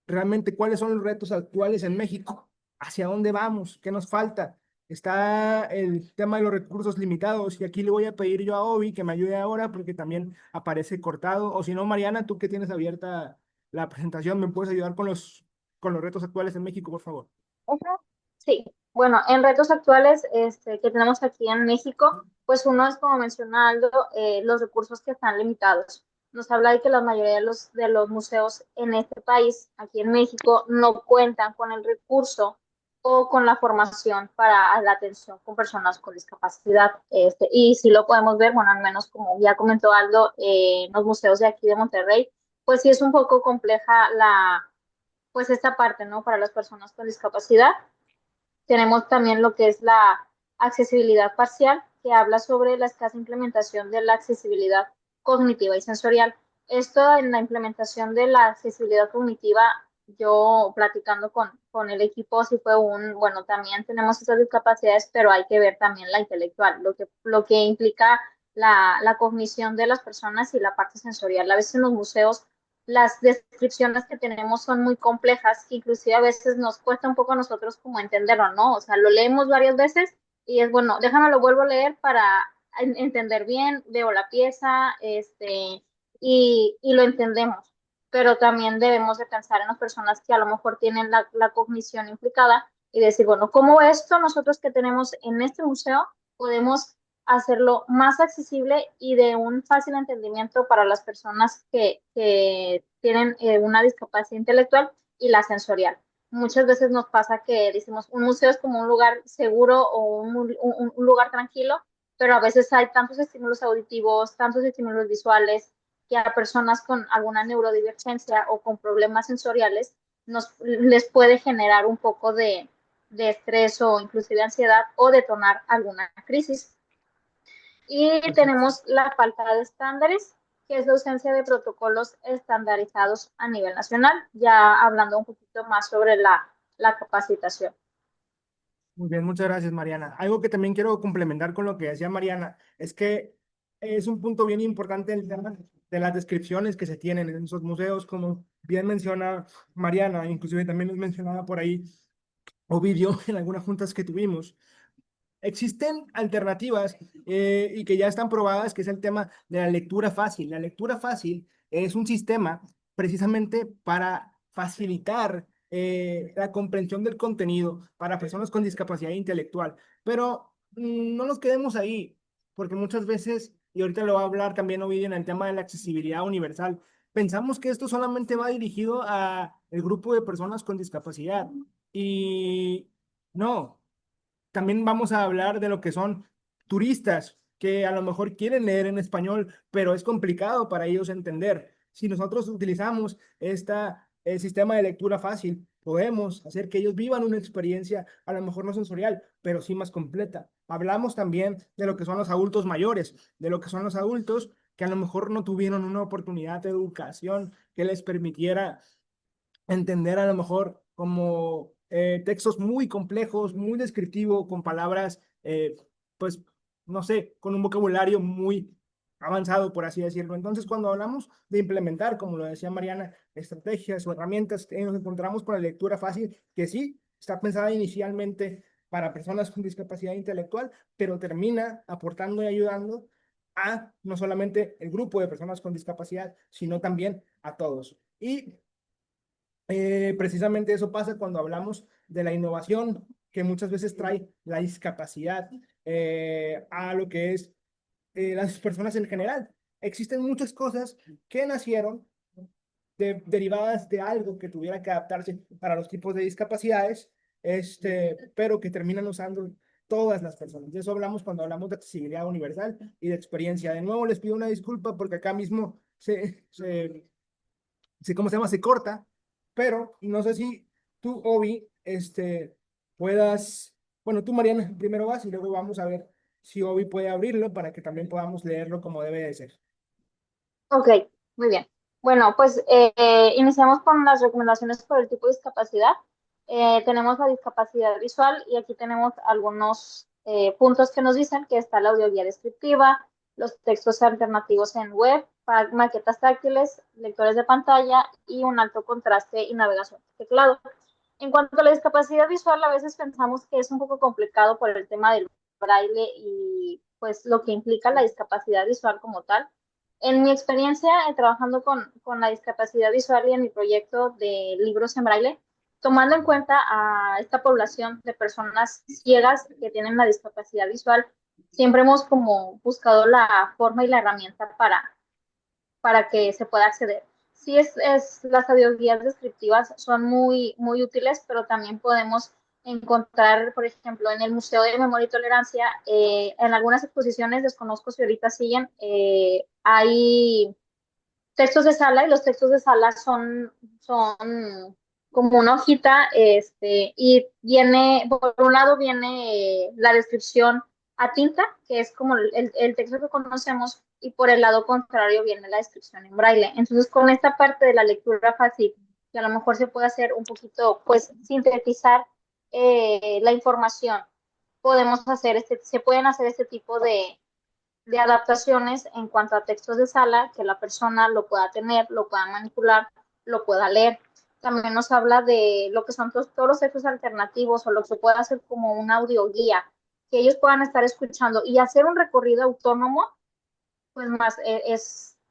realmente cuáles son los retos actuales en México, hacia dónde vamos, qué nos falta. Está el tema de los recursos limitados y aquí le voy a pedir yo a Obi que me ayude ahora porque también aparece cortado. O si no, Mariana, tú que tienes abierta la presentación, ¿me puedes ayudar con los retos actuales en México, por favor? Ujú. Sí, bueno, en retos actuales que tenemos aquí en México, pues uno es, como mencionaba Aldo, los recursos que están limitados. Nos habla de que la mayoría de los museos en este país, aquí en México, no cuentan con el recurso o con la formación para la atención con personas con discapacidad. Y si lo podemos ver, bueno, al menos como ya comentó Aldo, en los museos de aquí de Monterrey, pues sí es un poco compleja pues esta parte, ¿no? Para las personas con discapacidad. Tenemos también lo que es la accesibilidad parcial, que habla sobre la escasa implementación de la accesibilidad cognitiva y sensorial. Esto en la implementación de la accesibilidad cognitiva, yo platicando con el equipo, sí fue bueno, también tenemos esas discapacidades, pero hay que ver también la intelectual, lo que implica la cognición de las personas y la parte sensorial. A veces en los museos las descripciones que tenemos son muy complejas, que inclusive a veces nos cuesta un poco a nosotros como entenderlo, ¿no? O sea, lo leemos varias veces y es bueno, déjame lo vuelvo a leer para entender bien, veo la pieza, y lo entendemos. Pero también debemos de pensar en las personas que a lo mejor tienen la cognición implicada y decir, bueno, ¿cómo esto nosotros que tenemos en este museo podemos hacerlo más accesible y de un fácil entendimiento para las personas que tienen una discapacidad intelectual y la sensorial? Muchas veces nos pasa que decimos un museo es como un lugar seguro o un lugar tranquilo, pero a veces hay tantos estímulos auditivos, tantos estímulos visuales, que a personas con alguna neurodivergencia o con problemas sensoriales les puede generar un poco de estrés o inclusive ansiedad o detonar alguna crisis. Y Perfecto. tenemos la falta de estándares, que es la ausencia de protocolos estandarizados a nivel nacional, ya hablando un poquito más sobre la capacitación. Muy bien, muchas gracias, Mariana. Algo que también quiero complementar con lo que decía Mariana es que es un punto bien importante el tema de las descripciones que se tienen en esos museos, como bien menciona Mariana, inclusive también es mencionada por ahí Ovidio en algunas juntas que tuvimos. Existen alternativas y que ya están probadas, que es el tema de la lectura fácil. La lectura fácil es un sistema precisamente para facilitar la comprensión del contenido para personas con discapacidad intelectual. Pero no nos quedemos ahí, porque muchas veces, y ahorita lo va a hablar también Ovidio en el tema de la accesibilidad universal, pensamos que esto solamente va dirigido a el grupo de personas con discapacidad. Y no, también vamos a hablar de lo que son turistas que a lo mejor quieren leer en español, pero es complicado para ellos entender. Si nosotros utilizamos el sistema de lectura fácil, podemos hacer que ellos vivan una experiencia a lo mejor no sensorial, pero sí más completa. Hablamos también de lo que son los adultos mayores, de lo que son los adultos que a lo mejor no tuvieron una oportunidad de educación que les permitiera entender a lo mejor como textos muy complejos, muy descriptivos, con palabras, pues, no sé, con un vocabulario muy avanzado, por así decirlo. Entonces, cuando hablamos de implementar, como lo decía Mariana, estrategias o herramientas, nos encontramos con la lectura fácil, que sí, está pensada inicialmente para personas con discapacidad intelectual, pero termina aportando y ayudando a no solamente el grupo de personas con discapacidad, sino también a todos. Y precisamente eso pasa cuando hablamos de la innovación, que muchas veces trae la discapacidad a lo que es las personas en general. Existen muchas cosas que nacieron derivadas de algo que tuviera que adaptarse para los tipos de discapacidades, pero que terminan usando todas las personas. De eso hablamos cuando hablamos de accesibilidad universal y de experiencia. De nuevo les pido una disculpa porque acá mismo ¿cómo se llama? Se corta, pero no sé si tú, Obi, puedas, bueno, tú, Mariana, primero vas y luego vamos a ver si Obi puede abrirlo para que también podamos leerlo como debe de ser. Ok, muy bien. Bueno, pues iniciamos con las recomendaciones por el tipo de discapacidad. Tenemos la discapacidad visual y aquí tenemos algunos puntos que nos dicen que está la audioguía descriptiva, los textos alternativos en web, maquetas táctiles, lectores de pantalla y un alto contraste y navegación de teclado. En cuanto a la discapacidad visual, a veces pensamos que es un poco complicado por el tema del braille y pues lo que implica la discapacidad visual como tal. En mi experiencia trabajando con la discapacidad visual y en mi proyecto de libros en braille, tomando en cuenta a esta población de personas ciegas que tienen la discapacidad visual, siempre hemos como buscado la forma y la herramienta para que se pueda acceder. Sí, las audioguías descriptivas son muy útiles, pero también podemos encontrar, por ejemplo, en el Museo de Memoria y Tolerancia, en algunas exposiciones, desconozco si ahorita siguen, hay textos de sala y los textos de sala son como una hojita, y viene, por un lado viene la descripción a tinta, que es como el texto que conocemos, y por el lado contrario viene la descripción en braille. Entonces, con esta parte de la lectura fácil, que a lo mejor se puede hacer un poquito, pues, sintetizar la información, se pueden hacer este tipo de adaptaciones en cuanto a textos de sala, que la persona lo pueda tener, lo pueda manipular, lo pueda leer. También nos habla de lo que son todos los textos alternativos o lo que puede hacer como un audioguía, que ellos puedan estar escuchando y hacer un recorrido autónomo, pues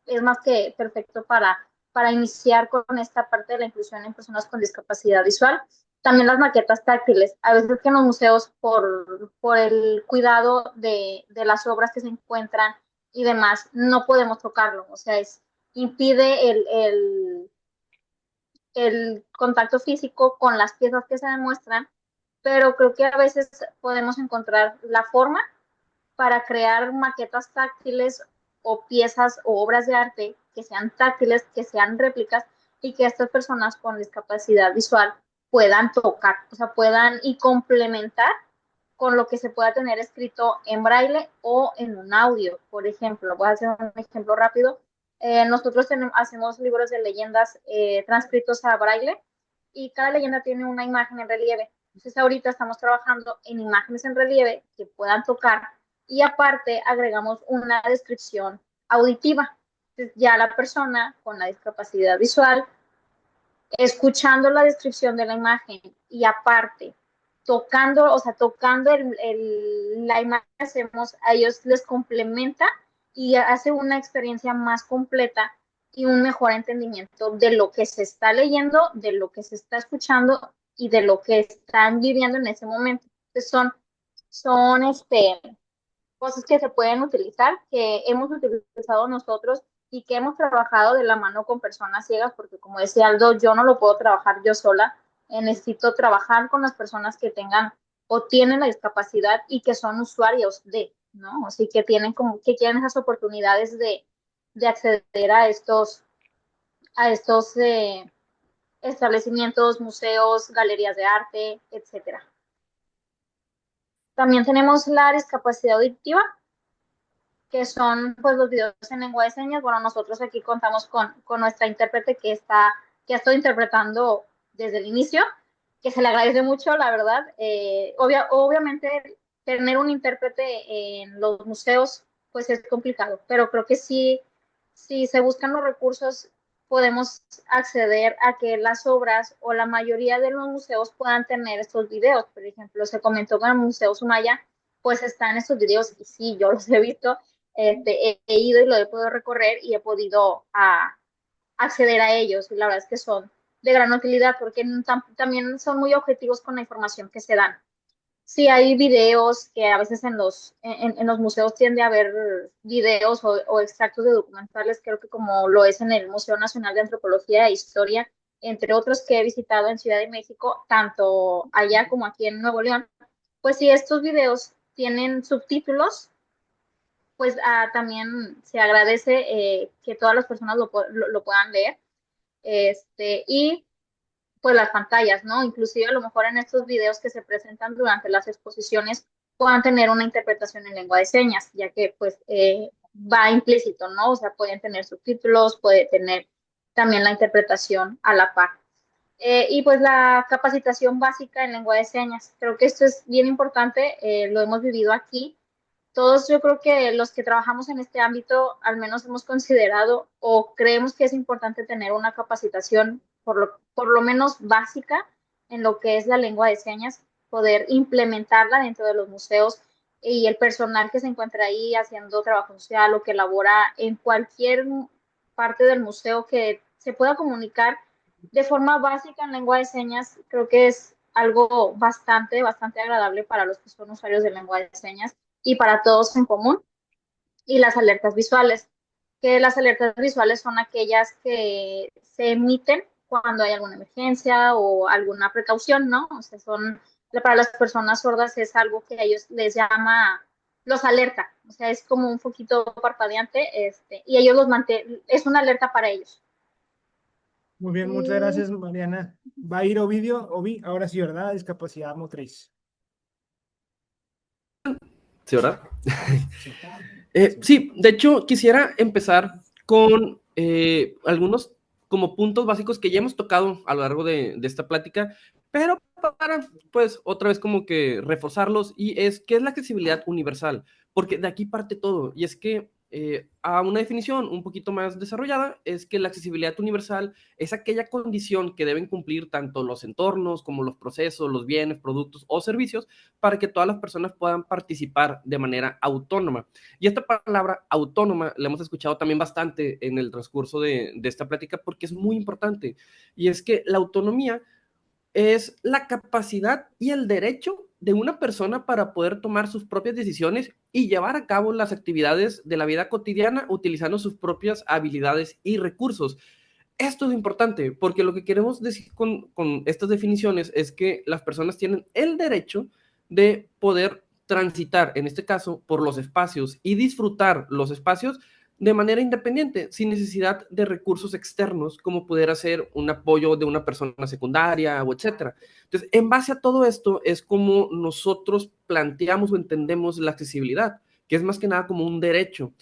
es más que perfecto para iniciar con esta parte de la inclusión en personas con discapacidad visual. También las maquetas táctiles. A veces que en los museos, por el cuidado de las obras que se encuentran y demás, no podemos tocarlo. O sea, impide el contacto físico con las piezas que se demuestran, pero creo que a veces podemos encontrar la forma para crear maquetas táctiles o piezas o obras de arte que sean táctiles, que sean réplicas y que estas personas con discapacidad visual puedan tocar, o sea, puedan y complementar con lo que se pueda tener escrito en braille o en un audio. Por ejemplo, voy a hacer un ejemplo rápido. Nosotros hacemos libros de leyendas transcritos a braille y cada leyenda tiene una imagen en relieve. Entonces ahorita estamos trabajando en imágenes en relieve que puedan tocar y aparte agregamos una descripción auditiva. Entonces ya la persona con la discapacidad visual, escuchando la descripción de la imagen y aparte tocando, o sea, tocando la imagen que hacemos, a ellos les complementa y hace una experiencia más completa y un mejor entendimiento de lo que se está leyendo, de lo que se está escuchando y de lo que están viviendo en ese momento. Entonces son cosas que se pueden utilizar, que hemos utilizado nosotros y que hemos trabajado de la mano con personas ciegas, porque como decía Aldo, yo no lo puedo trabajar yo sola, necesito trabajar con las personas que tengan o tienen la discapacidad y que son usuarios de, ¿no? Así que que tienen esas oportunidades de acceder a estos establecimientos, museos, galerías de arte, etcétera. También tenemos la discapacidad auditiva, que son pues los videos en lengua de señas. Bueno, nosotros aquí contamos con nuestra intérprete que ha estado interpretando desde el inicio, que se le agradece mucho, la verdad. Obviamente tener un intérprete en los museos pues es complicado, pero creo que sí, si se buscan los recursos, podemos acceder a que las obras o la mayoría de los museos puedan tener estos videos. Por ejemplo, se comentó con el Museo Sumaya, pues están estos videos y sí, yo los he visto, he ido y lo he podido recorrer y he podido acceder a ellos y la verdad es que son de gran utilidad porque también son muy objetivos con la información que se dan. Sí, hay videos que a veces en los museos tiende a haber videos o extractos de documentales, creo que como lo es en el Museo Nacional de Antropología e Historia, entre otros que he visitado en Ciudad de México, tanto allá como aquí en Nuevo León. Pues si estos videos tienen subtítulos, pues también se agradece que todas las personas lo puedan leer. Y pues las pantallas, ¿no? Inclusive a lo mejor en estos videos que se presentan durante las exposiciones puedan tener una interpretación en lengua de señas, ya que pues va implícito, ¿no? O sea, pueden tener subtítulos, puede tener también la interpretación a la par. Y pues la capacitación básica en lengua de señas. Creo que esto es bien importante, lo hemos vivido aquí. Todos yo creo que los que trabajamos en este ámbito al menos hemos considerado o creemos que es importante tener una capacitación por lo menos básica en lo que es la lengua de señas, poder implementarla dentro de los museos y el personal que se encuentra ahí haciendo trabajo social o que labora en cualquier parte del museo que se pueda comunicar de forma básica en lengua de señas, creo que es algo bastante agradable para los que son usuarios de lengua de señas y para todos en común. Y las alertas visuales, que las alertas visuales son aquellas que se emiten cuando hay alguna emergencia o alguna precaución, ¿no? O sea, para las personas sordas es algo que a ellos les llama, los alerta, o sea, es como un poquito parpadeante, y ellos es una alerta para ellos. Muy bien, muchas Y gracias, Mariana. Va a ir Ovidio, ahora sí, ¿verdad? Discapacidad motriz. Sí, ¿verdad? Sí. Sí, de hecho, quisiera empezar con algunos como puntos básicos que ya hemos tocado a lo largo de esta plática, pero para, pues, otra vez como que reforzarlos, y es, ¿qué es la accesibilidad universal? Porque de aquí parte todo, y es que a una definición un poquito más desarrollada, es que la accesibilidad universal es aquella condición que deben cumplir tanto los entornos como los procesos, los bienes, productos o servicios para que todas las personas puedan participar de manera autónoma. Y esta palabra autónoma la hemos escuchado también bastante en el transcurso de esta plática porque es muy importante. Y es que la autonomía es la capacidad y el derecho de una persona para poder tomar sus propias decisiones y llevar a cabo las actividades de la vida cotidiana utilizando sus propias habilidades y recursos. Esto es importante porque lo que queremos decir con estas definiciones es que las personas tienen el derecho de poder transitar, en este caso, por los espacios y disfrutar los espacios de manera independiente, sin necesidad de recursos externos, como pudiera ser un apoyo de una persona secundaria o etcétera. Entonces, en base a todo esto, es como nosotros planteamos o entendemos la accesibilidad, que es más que nada como un derecho.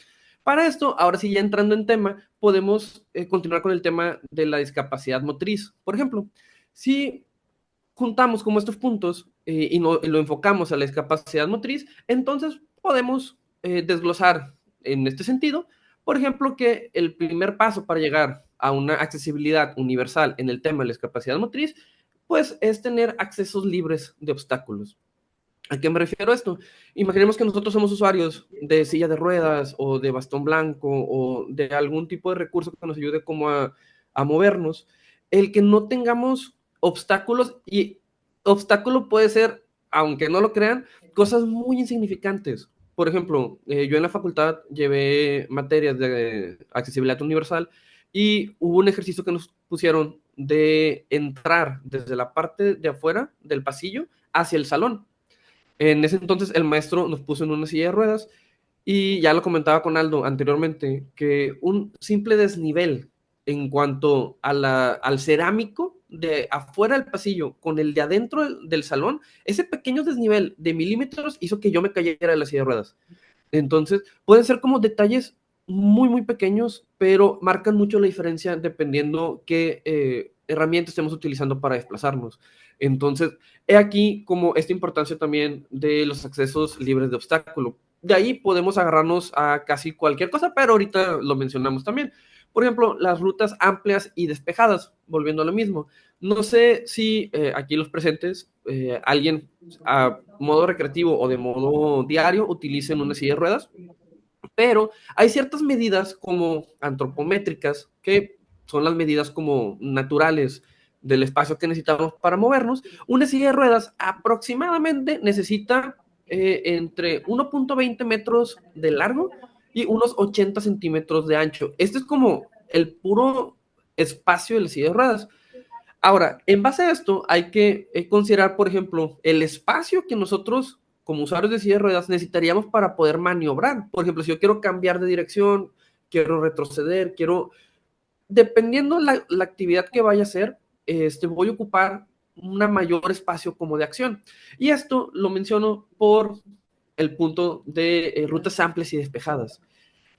Para esto, ahora sí, ya entrando en tema, podemos continuar con el tema de la discapacidad motriz. Por ejemplo, si juntamos como estos puntos y lo enfocamos a la discapacidad motriz, entonces podemos desglosar en este sentido, por ejemplo, que el primer paso para llegar a una accesibilidad universal en el tema de la discapacidad motriz, pues es tener accesos libres de obstáculos. ¿A qué me refiero a esto? Imaginemos que nosotros somos usuarios de silla de ruedas o de bastón blanco o de algún tipo de recurso que nos ayude como a movernos. El que no tengamos obstáculos, y obstáculo puede ser, aunque no lo crean, cosas muy insignificantes. Por ejemplo, yo en la facultad llevé materias de accesibilidad universal y hubo un ejercicio que nos pusieron de entrar desde la parte de afuera del pasillo hacia el salón. En ese entonces el maestro nos puso en una silla de ruedas y ya lo comentaba con Aldo anteriormente, que un simple desnivel en cuanto a al cerámico de afuera del pasillo con el de adentro del salón, ese pequeño desnivel de milímetros hizo que yo me cayera de la silla de ruedas. Entonces, pueden ser como detalles muy, muy pequeños, pero marcan mucho la diferencia dependiendo qué herramienta estemos utilizando para desplazarnos. Entonces, he aquí como esta importancia también de los accesos libres de obstáculo. De ahí podemos agarrarnos a casi cualquier cosa, pero ahorita lo mencionamos también. Por ejemplo, las rutas amplias y despejadas, volviendo a lo mismo. No sé si aquí los presentes, alguien a modo recreativo o de modo diario utilicen una silla de ruedas, pero hay ciertas medidas como antropométricas, que son las medidas como naturales del espacio que necesitamos para movernos. Una silla de ruedas aproximadamente necesita entre 1.20 metros de largo y unos 80 centímetros de ancho. Este es como el puro espacio de la silla de ruedas. Ahora, en base a esto, hay que considerar, por ejemplo, el espacio que nosotros, como usuarios de silla de ruedas, necesitaríamos para poder maniobrar. Por ejemplo, si yo quiero cambiar de dirección, quiero retroceder, dependiendo la actividad que vaya a hacer, voy a ocupar un mayor espacio como de acción. Y esto lo menciono por el punto de rutas amplias y despejadas.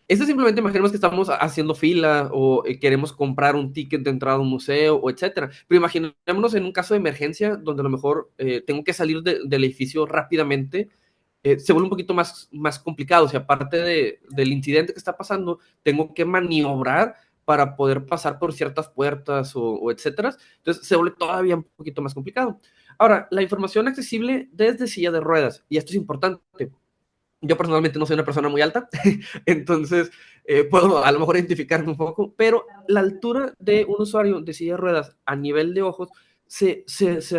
Esto simplemente imaginemos que estamos haciendo fila o queremos comprar un ticket de entrada a un museo o etcétera. Pero imaginémonos en un caso de emergencia donde a lo mejor tengo que salir del edificio rápidamente. Se vuelve un poquito más complicado. O sea, aparte del incidente que está pasando, tengo que maniobrar para poder pasar por ciertas puertas o etcétera. Entonces se vuelve todavía un poquito más complicado. Ahora, la información accesible desde silla de ruedas, y esto es importante. Yo personalmente no soy una persona muy alta, entonces puedo a lo mejor identificarme un poco, pero la altura de un usuario de silla de ruedas a nivel de ojos se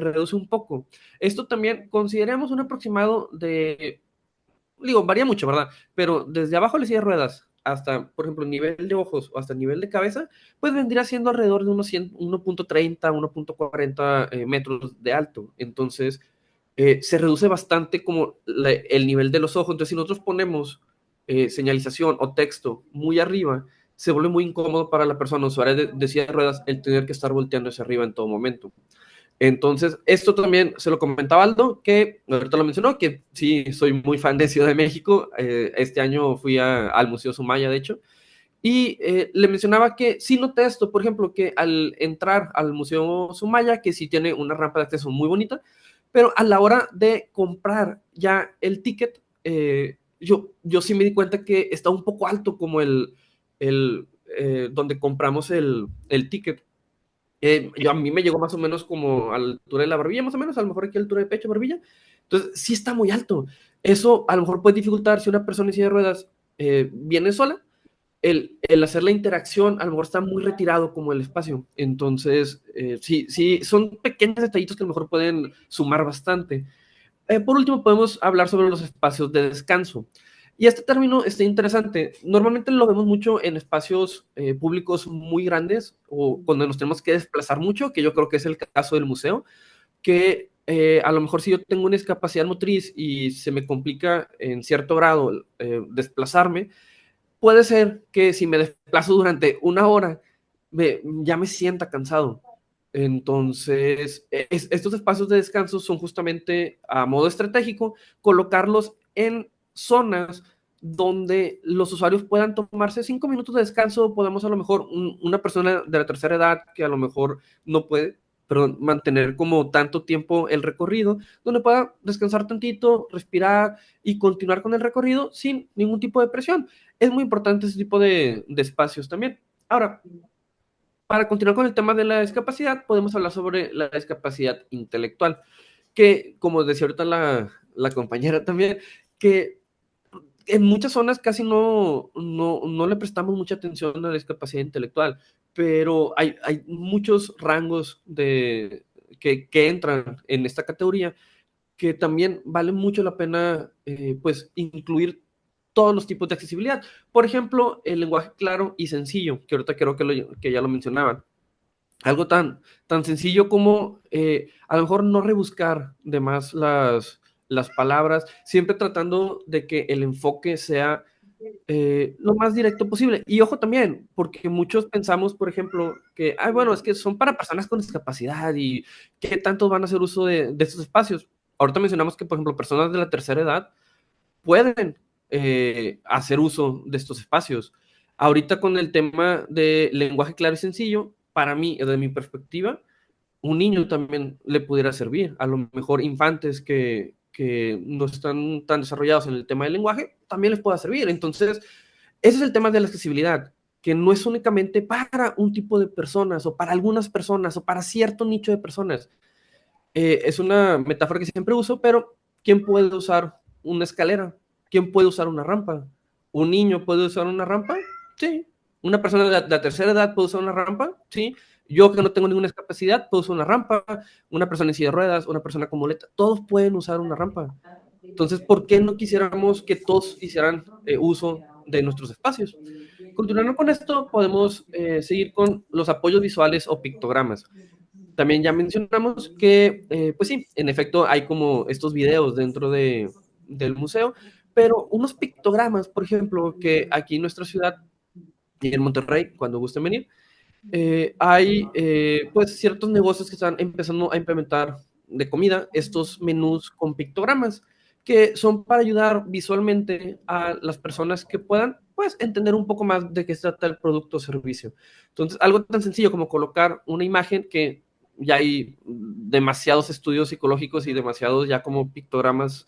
reduce un poco. Esto también consideremos un aproximado de, digo, varía mucho, ¿verdad? Pero desde abajo de la silla de ruedas hasta, por ejemplo, nivel de ojos o hasta nivel de cabeza, pues vendría siendo alrededor de unos 1.30, 1.40 metros de alto. Entonces, se reduce bastante como el nivel de los ojos. Entonces, si nosotros ponemos señalización o texto muy arriba, se vuelve muy incómodo para la persona usuaria de silla de ruedas el tener que estar volteando hacia arriba en todo momento. Entonces, esto también se lo comentaba Aldo, que ahorita lo mencionó, que sí, soy muy fan de Ciudad de México. Este año fui al Museo Sumaya, de hecho, y le mencionaba que sí noté esto, por ejemplo, que al entrar al Museo Sumaya, que sí tiene una rampa de acceso muy bonita, pero a la hora de comprar ya el ticket, yo sí me di cuenta que está un poco alto como donde compramos el ticket. A mí me llegó más o menos como a la altura de la barbilla, más o menos, a lo mejor aquí a la altura de pecho, barbilla. Entonces, sí está muy alto. Eso a lo mejor puede dificultar si una persona en silla de ruedas viene sola, el hacer la interacción a lo mejor está muy retirado como el espacio. Entonces, sí, son pequeños detallitos que a lo mejor pueden sumar bastante. Por último, podemos hablar sobre los espacios de descanso. Y este término está interesante. Normalmente lo vemos mucho en espacios públicos muy grandes o cuando nos tenemos que desplazar mucho, que yo creo que es el caso del museo, que a lo mejor si yo tengo una discapacidad motriz y se me complica en cierto grado desplazarme, puede ser que si me desplazo durante una hora, ya me sienta cansado. Entonces, estos espacios de descanso son justamente a modo estratégico colocarlos en zonas donde los usuarios puedan tomarse 5 minutos de descanso. Podemos a lo mejor una persona de la tercera edad que a lo mejor no puede, perdón, mantener como tanto tiempo el recorrido, donde pueda descansar tantito, respirar y continuar con el recorrido sin ningún tipo de presión. Es muy importante ese tipo de espacios también. Ahora, para continuar con el tema de la discapacidad, podemos hablar sobre la discapacidad intelectual, que como decía ahorita la compañera también, que en muchas zonas casi no le prestamos mucha atención a la discapacidad intelectual, pero hay muchos rangos que entran en esta categoría que también vale mucho la pena pues incluir todos los tipos de accesibilidad. Por ejemplo, el lenguaje claro y sencillo, que ahorita creo que ya lo mencionaban. Algo tan sencillo como a lo mejor no rebuscar de más las palabras, siempre tratando de que el enfoque sea lo más directo posible. Y ojo también, porque muchos pensamos, por ejemplo, que, ay, bueno, es que son para personas con discapacidad y qué tanto van a hacer uso de estos espacios. Ahorita mencionamos que, por ejemplo, personas de la tercera edad pueden hacer uso de estos espacios. Ahorita con el tema de lenguaje claro y sencillo, para mí, desde mi perspectiva, un niño también le pudiera servir. A lo mejor infantes que no están tan desarrollados en el tema del lenguaje, también les pueda servir. Entonces, ese es el tema de la accesibilidad, que no es únicamente para un tipo de personas o para algunas personas o para cierto nicho de personas. Es una metáfora que siempre uso, pero ¿quién puede usar una escalera? ¿Quién puede usar una rampa? ¿Un niño puede usar una rampa? Sí. ¿Una persona de la tercera edad puede usar una rampa? Sí. Yo que no tengo ninguna discapacidad puedo usar una rampa. Una persona en silla de ruedas, una persona con muleta, todos pueden usar una rampa. Entonces, ¿por qué no quisiéramos que todos hicieran uso de nuestros espacios? Continuando con esto, podemos seguir con los apoyos visuales o pictogramas. También ya mencionamos que, pues sí, en efecto hay como estos videos dentro del museo, pero unos pictogramas, por ejemplo, que aquí en nuestra ciudad y en Monterrey, cuando gusten venir, hay pues ciertos negocios que están empezando a implementar de comida estos menús con pictogramas que son para ayudar visualmente a las personas que puedan pues entender un poco más de qué se trata el producto o servicio. Entonces, algo tan sencillo como colocar una imagen que ya hay demasiados estudios psicológicos y demasiados ya como pictogramas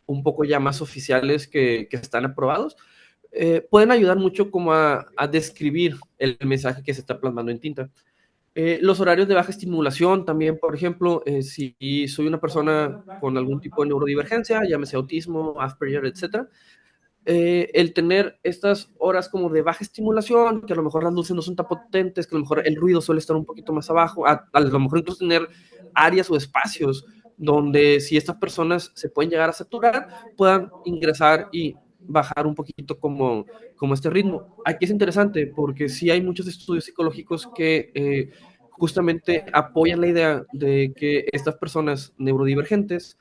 un poco ya más oficiales que están aprobados, pueden ayudar mucho como a describir el mensaje que se está plasmando en tinta. Los horarios de baja estimulación también, por ejemplo, si soy una persona con algún tipo de neurodivergencia, llámese autismo, Asperger, etcétera, el tener estas horas como de baja estimulación, que a lo mejor las luces no son tan potentes, que a lo mejor el ruido suele estar un poquito más abajo, a lo mejor incluso tener áreas o espacios donde si estas personas se pueden llegar a saturar, puedan ingresar y bajar un poquito como este ritmo. Aquí es interesante porque sí hay muchos estudios psicológicos que justamente apoyan la idea de que estas personas neurodivergentes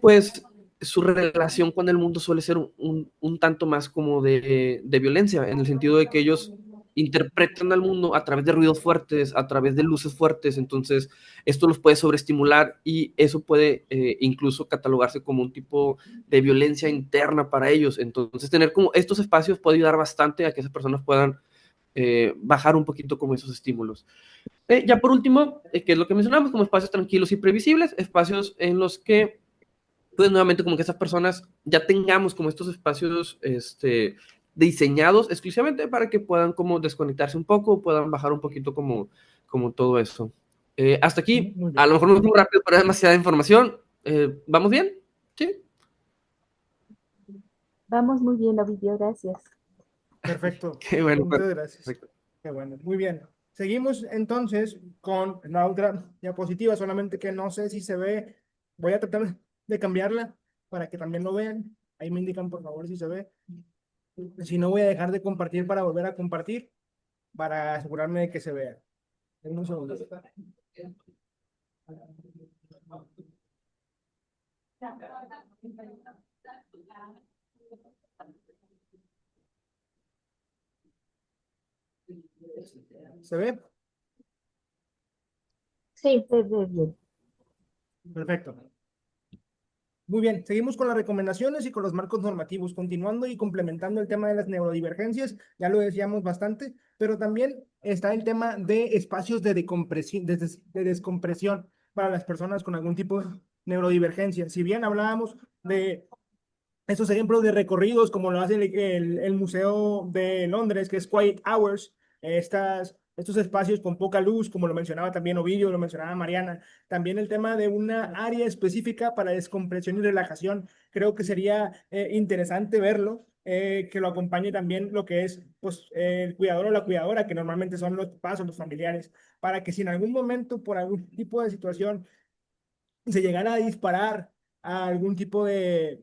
pues su relación con el mundo suele ser un tanto más como de violencia, en el sentido de que ellos interpretan al mundo a través de ruidos fuertes, a través de luces fuertes, entonces esto los puede sobreestimular y eso puede incluso catalogarse como un tipo de violencia interna para ellos. Entonces tener como estos espacios puede ayudar bastante a que esas personas puedan bajar un poquito como esos estímulos. Ya por último, que es lo que mencionamos, como espacios tranquilos y previsibles, espacios en los que pues nuevamente como que esas personas ya tengamos como estos espacios diseñados exclusivamente para que puedan como desconectarse un poco, puedan bajar un poquito como todo eso. Hasta aquí, a lo mejor no es muy rápido, pero es demasiada información. ¿Vamos bien? ¿Sí? Vamos muy bien, Ovidio, gracias. Perfecto. Qué bueno. Muchas gracias. Perfecto. Qué bueno. Muy bien. Seguimos entonces con la otra diapositiva, solamente que no sé si se ve. Voy a tratar de cambiarla para que también lo vean. Ahí me indican, por favor, si se ve. Si no, voy a dejar de compartir para volver a compartir para asegurarme de que se vea. Denme un segundo. ¿Se ve? Sí, Se ve bien. Perfecto. Muy bien, seguimos con las recomendaciones y con los marcos normativos, continuando y complementando el tema de las neurodivergencias, ya lo decíamos bastante, pero también está el tema de espacios de decompresión, de descompresión para las personas con algún tipo de neurodivergencia. Si bien hablábamos de esos ejemplos de recorridos, como lo hace el Museo de Londres, que es Quiet Hours, estos espacios con poca luz, como lo mencionaba también Ovidio, lo mencionaba Mariana, también el tema de una área específica para descompresión y relajación, creo que sería interesante verlo, que lo acompañe también lo que es pues, el cuidador o la cuidadora, que normalmente son los papás o los familiares, para que si en algún momento, por algún tipo de situación, se llegara a disparar a algún tipo de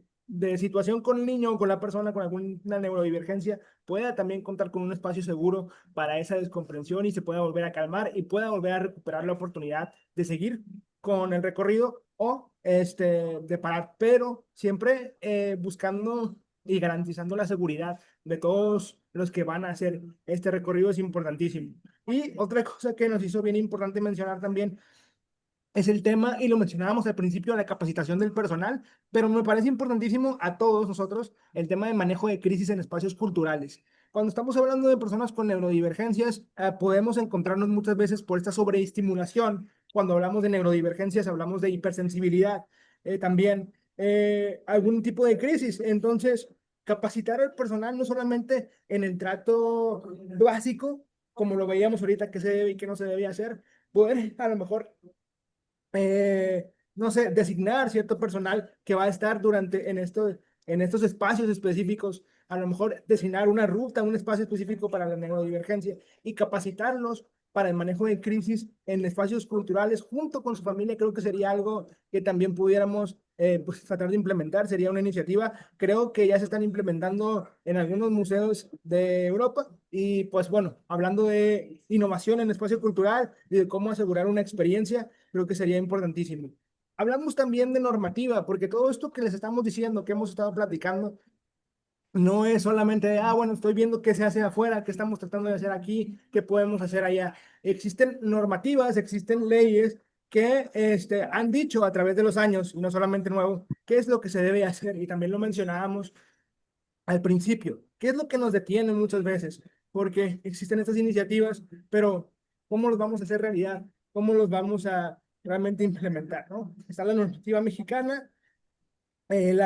situación con el niño o con la persona con alguna neurodivergencia, pueda también contar con un espacio seguro para esa descomprensión y se pueda volver a calmar y pueda volver a recuperar la oportunidad de seguir con el recorrido o de parar, pero siempre buscando y garantizando la seguridad de todos los que van a hacer este recorrido es importantísimo. Y otra cosa que nos hizo bien importante mencionar también es el tema, y lo mencionábamos al principio, de la capacitación del personal, pero me parece importantísimo a todos nosotros el tema de manejo de crisis en espacios culturales. Cuando estamos hablando de personas con neurodivergencias, podemos encontrarnos muchas veces por esta sobreestimulación. Cuando hablamos de neurodivergencias, hablamos de hipersensibilidad, también algún tipo de crisis. Entonces, capacitar al personal no solamente en el trato básico, como lo veíamos ahorita, que se debe y que no se debe hacer, poder a lo mejor no sé, designar cierto personal que va a estar en estos espacios específicos, a lo mejor designar una ruta, un espacio específico para la neurodivergencia y capacitarlos para el manejo de crisis en espacios culturales junto con su familia. Creo que sería algo que también pudiéramos pues, tratar de implementar, sería una iniciativa. Creo que ya se están implementando en algunos museos de Europa y pues bueno, hablando de innovación en el espacio cultural y de cómo asegurar una experiencia, creo que sería importantísimo. Hablamos también de normativa, porque todo esto que les estamos diciendo, que hemos estado platicando, no es solamente de, bueno, estoy viendo qué se hace afuera, qué estamos tratando de hacer aquí, qué podemos hacer allá. Existen normativas, existen leyes que han dicho a través de los años, y no solamente nuevo, qué es lo que se debe hacer. Y también lo mencionábamos al principio. ¿Qué es lo que nos detiene muchas veces? Porque existen estas iniciativas, pero ¿cómo los vamos a hacer realidad? ¿Cómo los vamos a realmente implementar? ¿No? Está la normativa mexicana, el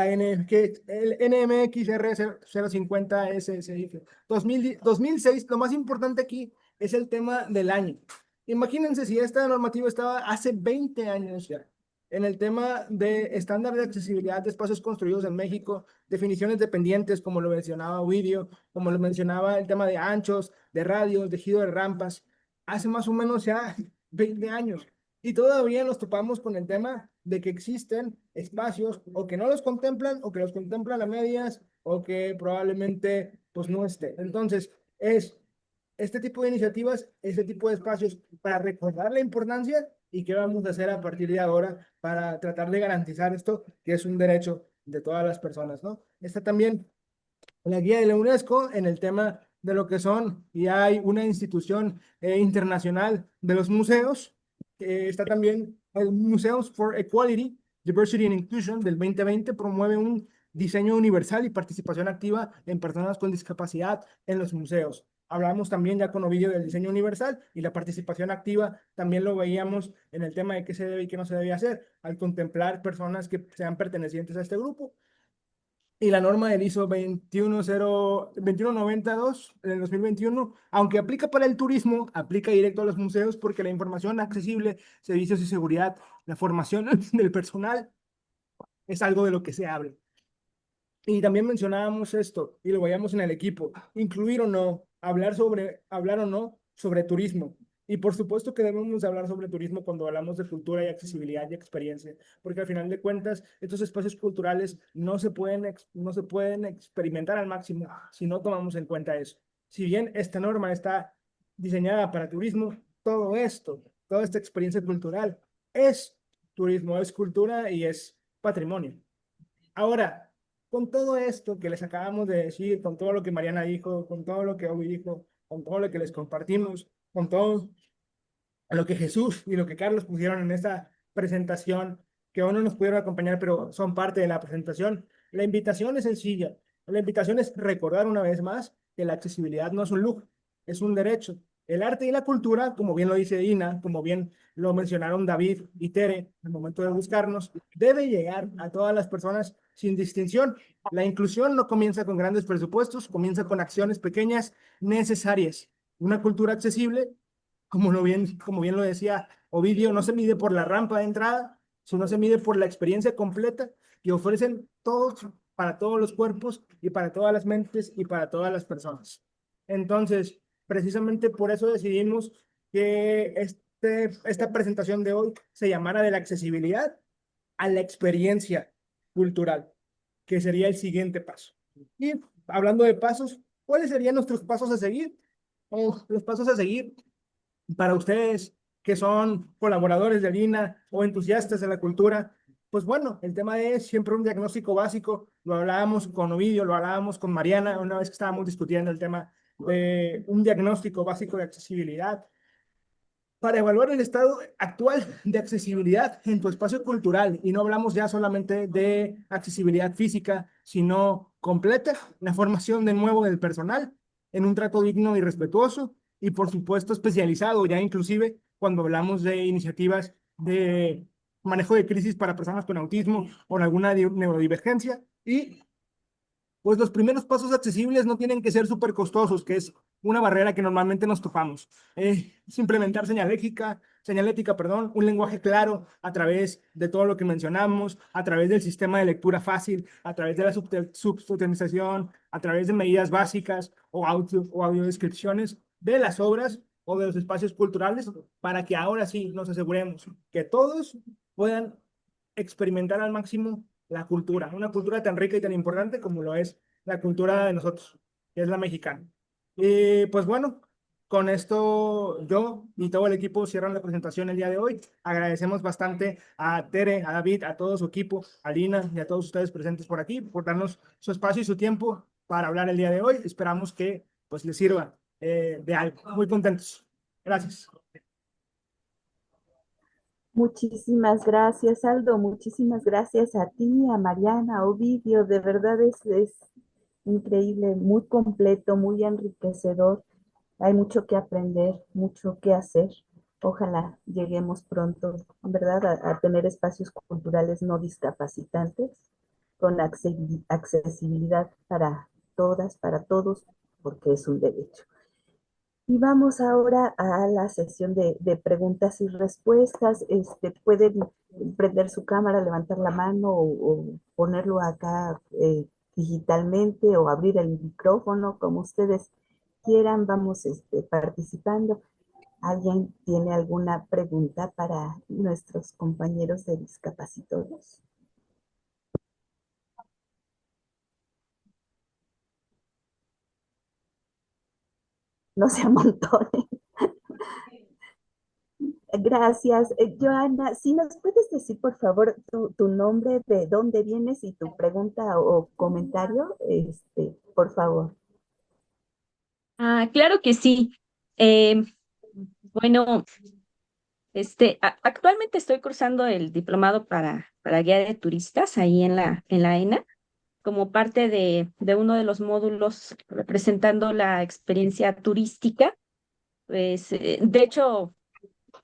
NMXR 050 SSIF 2006. Lo más importante aquí es el tema del año. Imagínense si esta normativa estaba hace 20 años ya. En el tema de estándar de accesibilidad de espacios construidos en México, definiciones dependientes, como lo mencionaba Ovidio, como lo mencionaba el tema de anchos, de radios, de giro de rampas, hace más o menos ya 20 años. Y todavía nos topamos con el tema de que existen espacios o que no los contemplan o que los contemplan a medias o que probablemente pues no esté. Entonces, es este tipo de iniciativas, este tipo de espacios para recordar la importancia y qué vamos a hacer a partir de ahora para tratar de garantizar esto, que es un derecho de todas las personas, ¿no? Está también la guía de la UNESCO en el tema de lo que son, y hay una institución internacional de los museos, que está también el Museums for Equality, Diversity and Inclusion del 2020, promueve un diseño universal y participación activa en personas con discapacidad en los museos. Hablamos también ya con Ovidio del diseño universal y la participación activa, también lo veíamos en el tema de qué se debe y qué no se debe hacer al contemplar personas que sean pertenecientes a este grupo. Y la norma del ISO 21092 del 2021, aunque aplica para el turismo, aplica directo a los museos porque la información accesible, servicios y seguridad, la formación del personal es algo de lo que se habla. Y también mencionábamos esto, y lo veíamos en el equipo, incluir o no, hablar o no sobre turismo. Y por supuesto que debemos hablar sobre turismo cuando hablamos de cultura y accesibilidad y experiencia, porque al final de cuentas, estos espacios culturales no se pueden experimentar al máximo si no tomamos en cuenta eso. Si bien esta norma está diseñada para turismo, todo esto, toda esta experiencia cultural es turismo, es cultura y es patrimonio. Ahora, con todo esto que les acabamos de decir, con todo lo que Mariana dijo, con todo lo que Obi dijo, con todo lo que les compartimos, con todo lo que Jesús y lo que Carlos pusieron en esta presentación, que aún no nos pudieron acompañar, pero son parte de la presentación, la invitación es sencilla. La invitación es recordar una vez más que la accesibilidad no es un lujo, es un derecho. El arte y la cultura, como bien lo dice Ina, como bien lo mencionaron David y Tere al momento de buscarnos, debe llegar a todas las personas sin distinción. La inclusión no comienza con grandes presupuestos, comienza con acciones pequeñas necesarias. Una cultura accesible, como bien lo decía Ovidio, no se mide por la rampa de entrada, sino se mide por la experiencia completa que ofrecen todos, para todos los cuerpos y para todas las mentes y para todas las personas. Entonces, precisamente por eso decidimos que esta presentación de hoy se llamara de la accesibilidad a la experiencia cultural, que sería el siguiente paso. Y hablando de pasos, ¿cuáles serían nuestros pasos a seguir? Los pasos a seguir para ustedes que son colaboradores de Lina o entusiastas de la cultura, pues bueno, el tema es siempre un diagnóstico básico. Lo hablábamos con Ovidio, lo hablábamos con Mariana una vez que estábamos discutiendo el tema de un diagnóstico básico de accesibilidad para evaluar el estado actual de accesibilidad en tu espacio cultural. Y no hablamos ya solamente de accesibilidad física, sino completa, la formación de nuevo del personal en un trato digno y respetuoso, y por supuesto especializado, ya inclusive cuando hablamos de iniciativas de manejo de crisis para personas con autismo o en alguna neurodivergencia. Y pues los primeros pasos accesibles no tienen que ser súper costosos, que es una barrera que normalmente nos topamos. Es implementar señalética, perdón, un lenguaje claro a través de todo lo que mencionamos, a través del sistema de lectura fácil, a través de la subtitulación, a través de medidas básicas o audiodescripciones de las obras o de los espacios culturales, para que ahora sí nos aseguremos que todos puedan experimentar al máximo la cultura, una cultura tan rica y tan importante como lo es la cultura de nosotros, que es la mexicana. Y pues bueno, con esto yo y todo el equipo cierran la presentación el día de hoy. Agradecemos bastante a Tere, a David, a todo su equipo, a Lina y a todos ustedes presentes por aquí, por darnos su espacio y su tiempo para hablar el día de hoy. Esperamos que pues les sirva de algo. Muy contentos. Gracias. Muchísimas gracias, Aldo. Muchísimas gracias a ti, a Mariana, a Ovidio. De verdad es increíble, muy completo, muy enriquecedor. Hay mucho que aprender, mucho que hacer. Ojalá lleguemos pronto, ¿verdad?, a tener espacios culturales no discapacitantes con accesibilidad para todas, para todos, porque es un derecho. Y vamos ahora a la sesión de preguntas y respuestas. Pueden prender su cámara, levantar la mano o ponerlo acá digitalmente o abrir el micrófono, como ustedes quieran. Vamos participando. ¿Alguien tiene alguna pregunta para nuestros compañeros de discapacitados? No se amontonen. Gracias. Joana, si nos puedes decir, por favor, tu nombre, de dónde vienes y tu pregunta o comentario, por favor. Claro que sí. Eh, bueno, actualmente estoy cursando el diplomado para guía de turistas ahí en la ENA, como parte de uno de los módulos representando la experiencia turística. Pues, de hecho,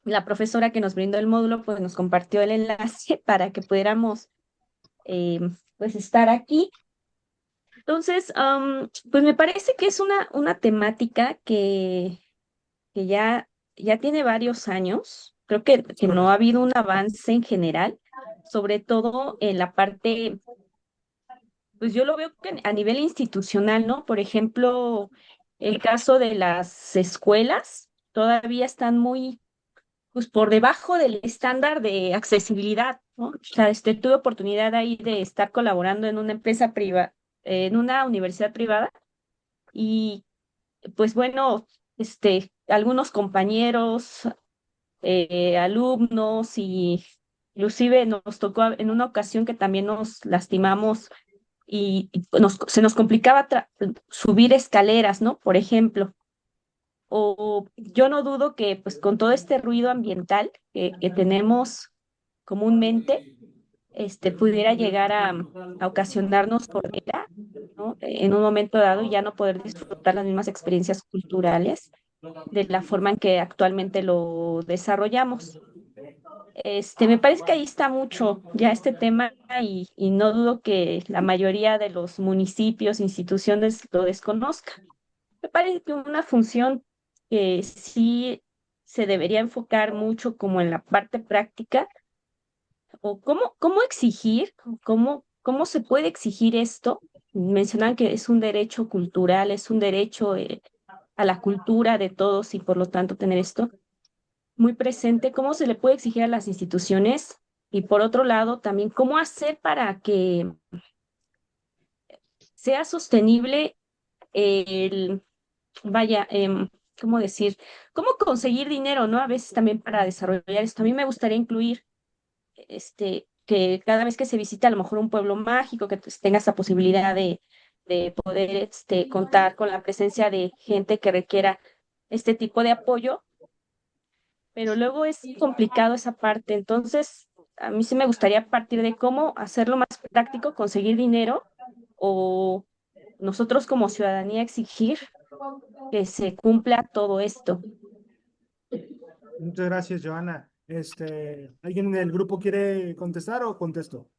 la profesora que nos brindó el módulo, pues nos compartió el enlace para que pudiéramos, eh, pues, estar aquí. Entonces, pues me parece que es una temática que ya tiene varios años. Creo que no ha habido un avance en general, sobre todo en la parte, pues yo lo veo que a nivel institucional, ¿no? Por ejemplo, el caso de las escuelas todavía están muy, pues por debajo del estándar de accesibilidad, ¿no? O sea, tuve oportunidad ahí de estar colaborando en una empresa privada, en una universidad privada, y pues bueno, algunos compañeros, alumnos, y inclusive nos tocó en una ocasión que también nos lastimamos y se nos complicaba subir escaleras, ¿no? Por ejemplo. O yo no dudo que pues con todo este ruido ambiental que tenemos comúnmente, pudiera llegar a ocasionarnos sordera, ¿no? En un momento dado, y ya no poder disfrutar las mismas experiencias culturales de la forma en que actualmente lo desarrollamos. Me parece que ahí está mucho ya este tema, y no dudo que la mayoría de los municipios, instituciones lo desconozcan. Me parece que una función que sí se debería enfocar mucho como en la parte práctica, o cómo exigir, cómo se puede exigir esto. Mencionan que es un derecho cultural, es un derecho a la cultura de todos, y por lo tanto tener esto muy presente, cómo se le puede exigir a las instituciones, y por otro lado también cómo hacer para que sea sostenible el, vaya, ¿cómo decir? ¿Cómo conseguir dinero, no? A veces también para desarrollar esto. A mí me gustaría incluir, que cada vez que se visita a lo mejor un pueblo mágico, que pues, tenga esa posibilidad de poder, contar con la presencia de gente que requiera este tipo de apoyo, pero luego es complicado esa parte. Entonces, a mí sí me gustaría partir de cómo hacerlo más práctico, conseguir dinero o nosotros como ciudadanía exigir que se cumpla todo esto. Muchas gracias, Joana. ¿Alguien del grupo quiere contestar o contesto?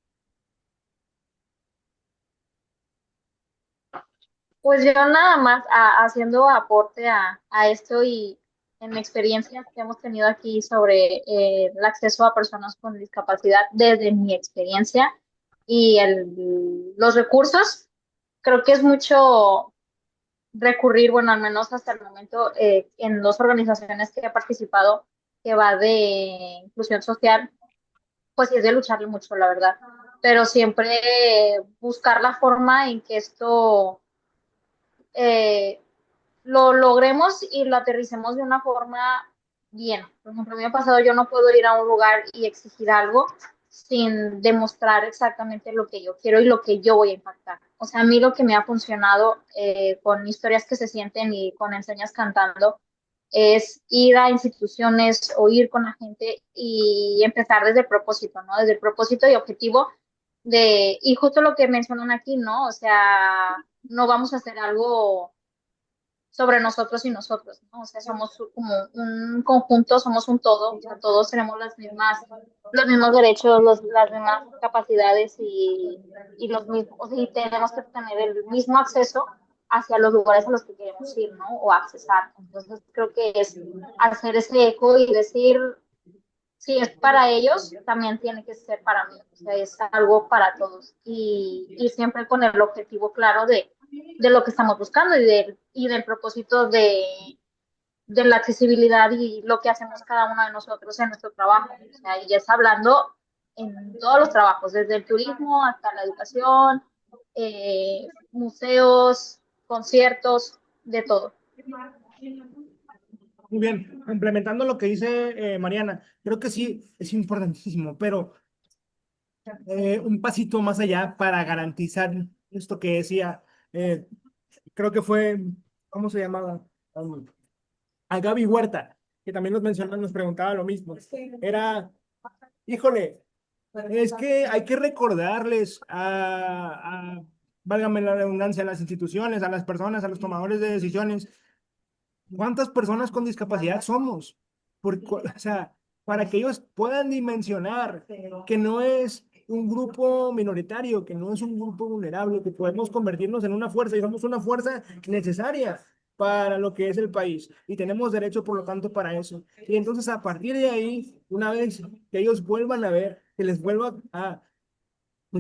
Pues yo nada más haciendo aporte a esto y en mi experiencia que hemos tenido aquí sobre el acceso a personas con discapacidad desde mi experiencia y los recursos, creo que es mucho recurrir, bueno, al menos hasta el momento, en dos organizaciones que he participado, que va de inclusión social, pues sí es de lucharle mucho, la verdad, pero siempre buscar la forma en que esto eh, lo logremos y lo aterricemos de una forma bien. Por ejemplo, a mí me ha pasado, yo no puedo ir a un lugar y exigir algo sin demostrar exactamente lo que yo quiero y lo que yo voy a impactar. O sea, a mí lo que me ha funcionado con historias que se sienten y con enseñas cantando es ir a instituciones o ir con la gente y empezar desde el propósito, ¿no? Desde el propósito y objetivo y justo lo que mencionan aquí, ¿no? O sea, no vamos a hacer algo sobre nosotros y nosotros, ¿no? O sea, somos como un conjunto, somos un todo, o sea, todos tenemos los mismos derechos, las mismas capacidades y los mismos, y tenemos que tener el mismo acceso hacia los lugares a los que queremos ir, ¿no? O accesar. Entonces, creo que es hacer ese eco y decir, si es para ellos, también tiene que ser para mí. O sea, es algo para todos. Y siempre con el objetivo claro de lo que estamos buscando y del propósito de la accesibilidad y lo que hacemos cada uno de nosotros en nuestro trabajo. O sea, y es hablando en todos los trabajos, desde el turismo hasta la educación, museos, conciertos, de todo. Muy bien, complementando lo que dice Mariana, creo que sí es importantísimo, pero un pasito más allá para garantizar esto que decía, eh, creo que fue, ¿cómo se llamaba? A Gaby Huerta, que también nos mencionó, nos preguntaba lo mismo. Era, híjole, es que hay que recordarles válgame la redundancia, a las instituciones, a las personas, a los tomadores de decisiones, cuántas personas con discapacidad somos. O sea, para que ellos puedan dimensionar que no es un grupo minoritario, que no es un grupo vulnerable, que podemos convertirnos en una fuerza y somos una fuerza necesaria para lo que es el país y tenemos derecho, por lo tanto, para eso. Y entonces, a partir de ahí, una vez que ellos vuelvan a ver, que les vuelva a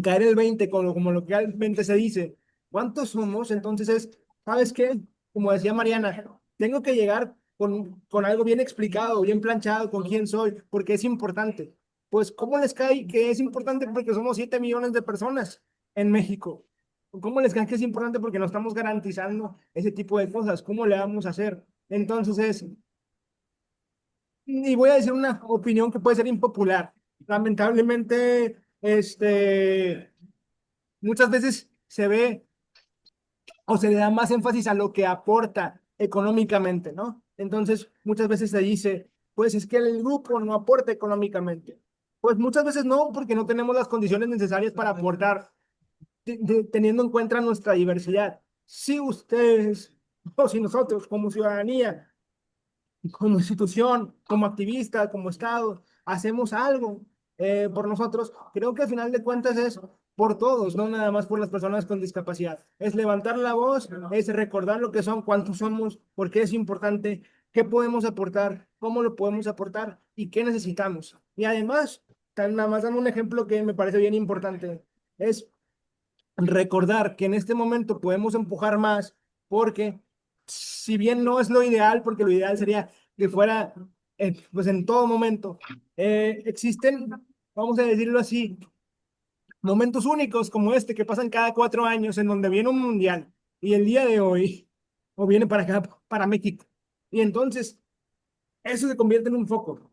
caer el 20 como lo que realmente se dice, ¿cuántos somos? Entonces ¿sabes qué? Como decía Mariana, tengo que llegar con algo bien explicado, bien planchado, con quién soy, porque es importante. Pues, ¿cómo les cae que es importante? Porque somos 7 millones de personas en México. ¿Cómo les cae que es importante? Porque no estamos garantizando ese tipo de cosas. ¿Cómo le vamos a hacer? Entonces y voy a decir una opinión que puede ser impopular. Lamentablemente, muchas veces se ve o se le da más énfasis a lo que aporta económicamente, ¿no? Entonces, muchas veces se dice, pues es que el grupo no aporta económicamente. Pues muchas veces no, porque no tenemos las condiciones necesarias para aportar, teniendo en cuenta nuestra diversidad. Si ustedes o si nosotros como ciudadanía, como institución, como activista, como Estado, hacemos algo por nosotros, creo que al final de cuentas es por todos, no nada más por las personas con discapacidad. Es levantar la voz, es recordar lo que son, cuántos somos, por qué es importante, qué podemos aportar, cómo lo podemos aportar y qué necesitamos. Y además, nada más dando un ejemplo que me parece bien importante, es recordar que en este momento podemos empujar más porque si bien no es lo ideal, porque lo ideal sería que fuera pues en todo momento, existen, vamos a decirlo así, momentos únicos como este que pasan cada 4 años en donde viene un mundial y el día de hoy o viene para acá, para México. Y entonces eso se convierte en un foco.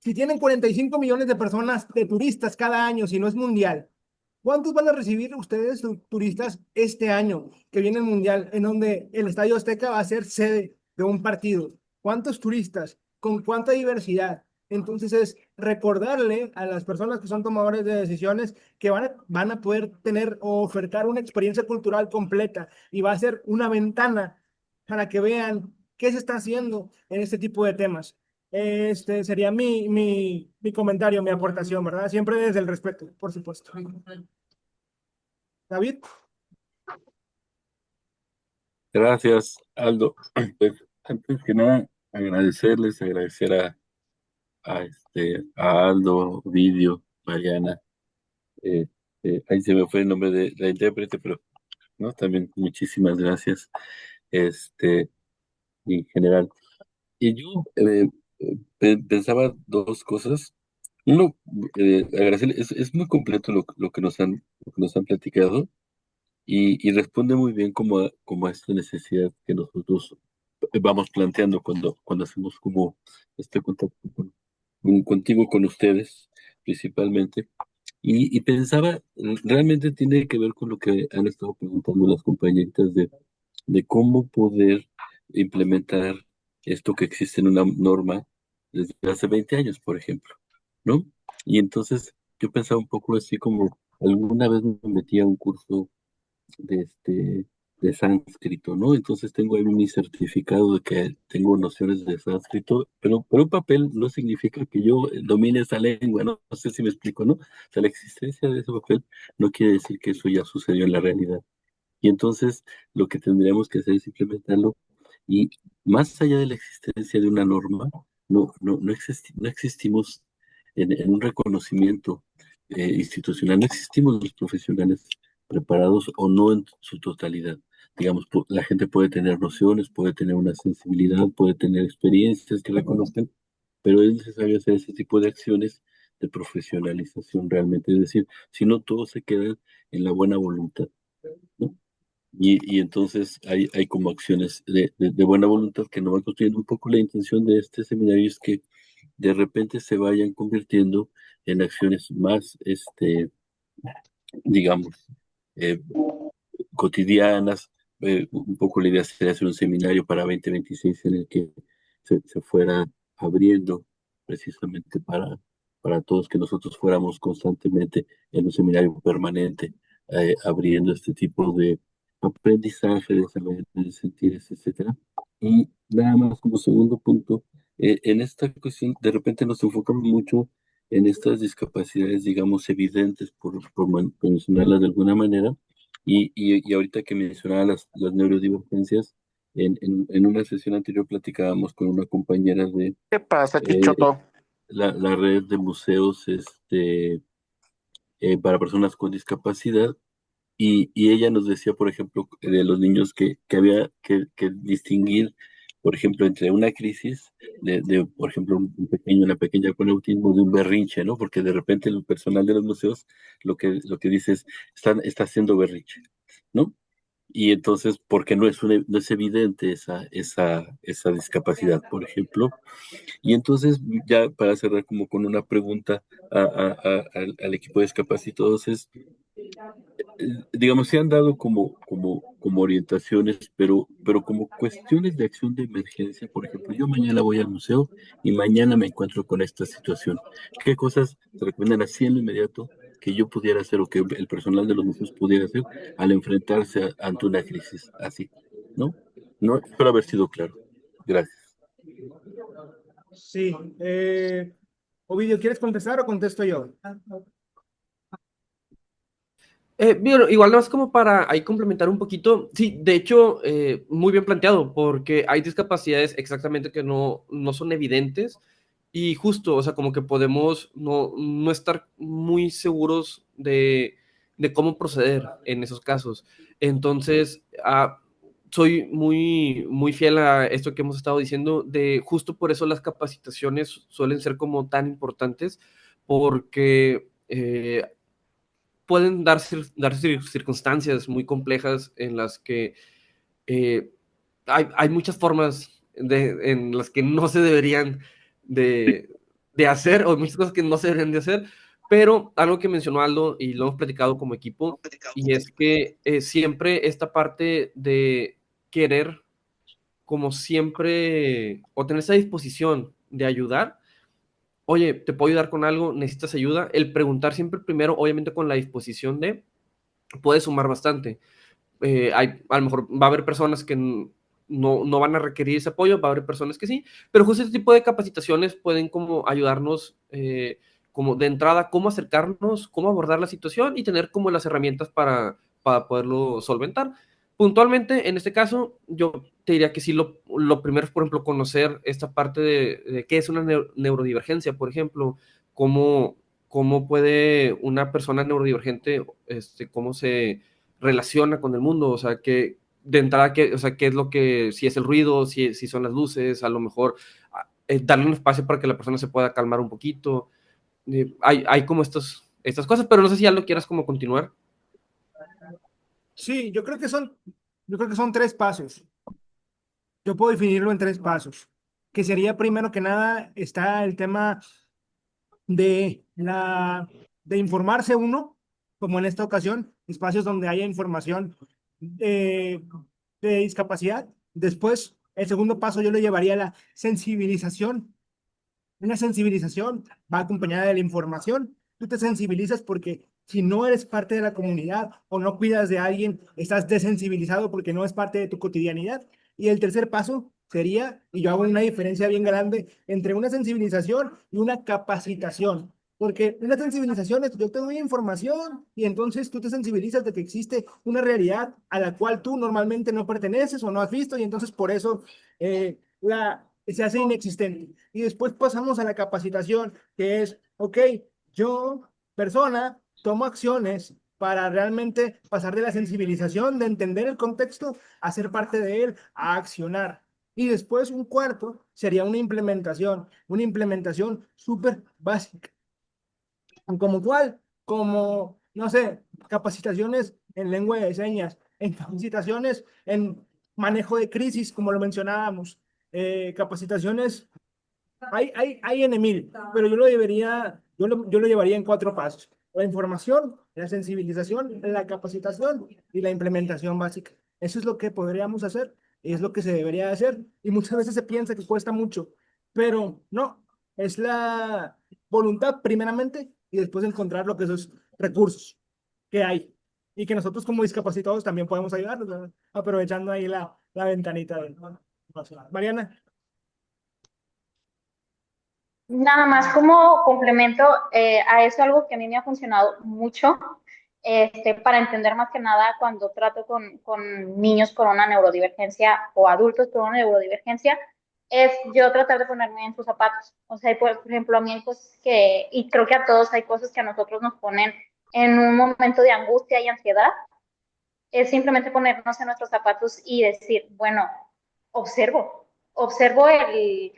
Si tienen 45 millones de personas, de turistas cada año, si no es mundial, ¿cuántos van a recibir ustedes turistas este año que viene el mundial, en donde el Estadio Azteca va a ser sede de un partido? ¿Cuántos turistas? con cuánta diversidad. Entonces es recordarle a las personas que son tomadores de decisiones que van a poder tener o ofertar una experiencia cultural completa y va a ser una ventana para que vean qué se está haciendo en este tipo de temas. Este sería mi comentario, mi aportación, ¿verdad? Siempre desde el respeto, por supuesto. David. Gracias, Aldo. Pues, antes que nada, agradecer a Aldo, Ovidio, Mariana. Ahí se me fue el nombre de la intérprete, pero no, también muchísimas gracias. Este, en general. Y yo pensaba dos cosas. Uno, agradecerle, es muy completo lo que nos han platicado y responde muy bien como a esta necesidad que nosotros vamos planteando cuando hacemos como este contacto contigo, con ustedes, principalmente. Y pensaba, realmente tiene que ver con lo que han estado preguntando las compañeritas de cómo poder implementar esto que existe en una norma desde hace 20 años, por ejemplo, ¿no? Y entonces yo pensaba un poco así como, alguna vez me metí a un curso de de sánscrito, ¿no? Entonces tengo ahí mi certificado de que tengo nociones de sánscrito, pero un papel no significa que yo domine esa lengua, ¿no? No sé si me explico, ¿no? O sea, la existencia de ese papel no quiere decir que eso ya sucedió en la realidad. Y entonces lo que tendríamos que hacer es implementarlo y más allá de la existencia de una norma, no existimos en un reconocimiento institucional, no existimos los profesionales preparados o no en su totalidad. Digamos, la gente puede tener nociones, puede tener una sensibilidad, puede tener experiencias que reconozcan, pero es necesario hacer ese tipo de acciones de profesionalización realmente. Es decir, si no, todo se queda en la buena voluntad, ¿no? Y entonces hay como acciones de buena voluntad que nos van construyendo un poco. La intención de este seminario es que de repente se vayan convirtiendo en acciones más, digamos, eh, cotidianas. Un poco la idea sería hacer un seminario para 2026 en el que se fuera abriendo precisamente para todos, que nosotros fuéramos constantemente en un seminario permanente, abriendo este tipo de aprendizaje, de saber, de sentires, etcétera. Y nada más como segundo punto, en esta cuestión de repente nos enfocamos mucho en estas discapacidades, digamos, evidentes, por mencionarlas de alguna manera, y ahorita que mencionaba las neurodivergencias, en una sesión anterior platicábamos con una compañera de ¿Qué pasa, eh, Chichoto? la red de museos para personas con discapacidad, y ella nos decía, por ejemplo, de los niños que había que distinguir, por ejemplo, entre una crisis por ejemplo, una pequeña con autismo, de un berrinche, ¿no? Porque de repente el personal de los museos lo que dice es, está haciendo berrinche, ¿no? Y entonces, porque no es evidente esa discapacidad, por ejemplo. Y entonces, ya para cerrar como con una pregunta al equipo de discapacitados es, digamos, se han dado como orientaciones, pero como cuestiones de acción de emergencia. Por ejemplo, yo mañana voy al museo y mañana me encuentro con esta situación. ¿Qué cosas se recomiendan así en lo inmediato que yo pudiera hacer o que el personal de los museos pudiera hacer al enfrentarse ante una crisis así? ¿No? No, espero haber sido claro. Gracias. Sí. Ovidio, ¿quieres contestar o contesto yo? Bien, igual nada más como para ahí complementar un poquito, sí, de hecho, muy bien planteado, porque hay discapacidades exactamente que no son evidentes y justo, o sea, como que podemos no estar muy seguros de cómo proceder en esos casos. Entonces, soy muy fiel a esto que hemos estado diciendo, de justo por eso las capacitaciones suelen ser como tan importantes, porque pueden darse circunstancias muy complejas en las que eh, hay muchas formas en las que no se deberían de hacer, o muchas cosas que no se deberían de hacer, pero algo que mencionó Aldo y lo hemos platicado como equipo, y es que siempre esta parte de querer como siempre, o tener esa disposición de ayudar. Oye, ¿te puedo ayudar con algo? ¿Necesitas ayuda? El preguntar siempre primero, obviamente con la disposición de, puede sumar bastante. A lo mejor va a haber personas que no van a requerir ese apoyo, va a haber personas que sí, pero justo este tipo de capacitaciones pueden como ayudarnos como de entrada, cómo acercarnos, cómo abordar la situación y tener como las herramientas para poderlo solventar. Puntualmente, en este caso, yo te diría que sí, lo primero es, por ejemplo, conocer esta parte de qué es una neurodivergencia, por ejemplo, cómo puede una persona neurodivergente, cómo se relaciona con el mundo, o sea, que de entrada, o sea, qué es lo que, si es el ruido, si son las luces, a lo mejor darle un espacio para que la persona se pueda calmar un poquito. Hay como estas cosas, pero no sé si ya lo quieras como continuar. Sí, yo creo que son tres pasos. Yo puedo definirlo en tres pasos, que sería primero que nada está el tema de de informarse uno, como en esta ocasión, espacios donde haya información eh, de discapacidad. Después, el segundo paso yo lo llevaría a la sensibilización. Una sensibilización va acompañada de la información. Tú te sensibilizas porque si no eres parte de la comunidad o no cuidas de alguien, estás desensibilizado porque no es parte de tu cotidianidad. Y el tercer paso sería, y yo hago una diferencia bien grande entre una sensibilización y una capacitación. Porque una sensibilización es yo te doy información y entonces tú te sensibilizas de que existe una realidad a la cual tú normalmente no perteneces o no has visto y entonces por eso se hace inexistente. Y después pasamos a la capacitación, que es, ok, yo, persona, tomo acciones para realmente pasar de la sensibilización, de entender el contexto, a ser parte de él, a accionar. Y después un cuarto sería una implementación súper básica. ¿Como cuál? Como, no sé, capacitaciones en lengua de señas, en capacitaciones en manejo de crisis, como lo mencionábamos, capacitaciones, hay en mil, pero yo lo llevaría en cuatro pasos. La información, la sensibilización, la capacitación y la implementación básica. Eso es lo que podríamos hacer y es lo que se debería hacer. Y muchas veces se piensa que cuesta mucho, pero no, es la voluntad primeramente y después encontrar lo que esos recursos que hay y que nosotros como discapacitados también podemos ayudarlos, ¿verdad? Aprovechando ahí la ventanita. Mariana. Nada más como complemento a eso, algo que a mí me ha funcionado mucho para entender más que nada cuando trato con niños con una neurodivergencia o adultos con una neurodivergencia, es yo tratar de ponerme en sus zapatos. O sea, por ejemplo, a mí hay cosas que, y creo que a todos hay cosas que a nosotros nos ponen en un momento de angustia y ansiedad, es simplemente ponernos en nuestros zapatos y decir, bueno, observo el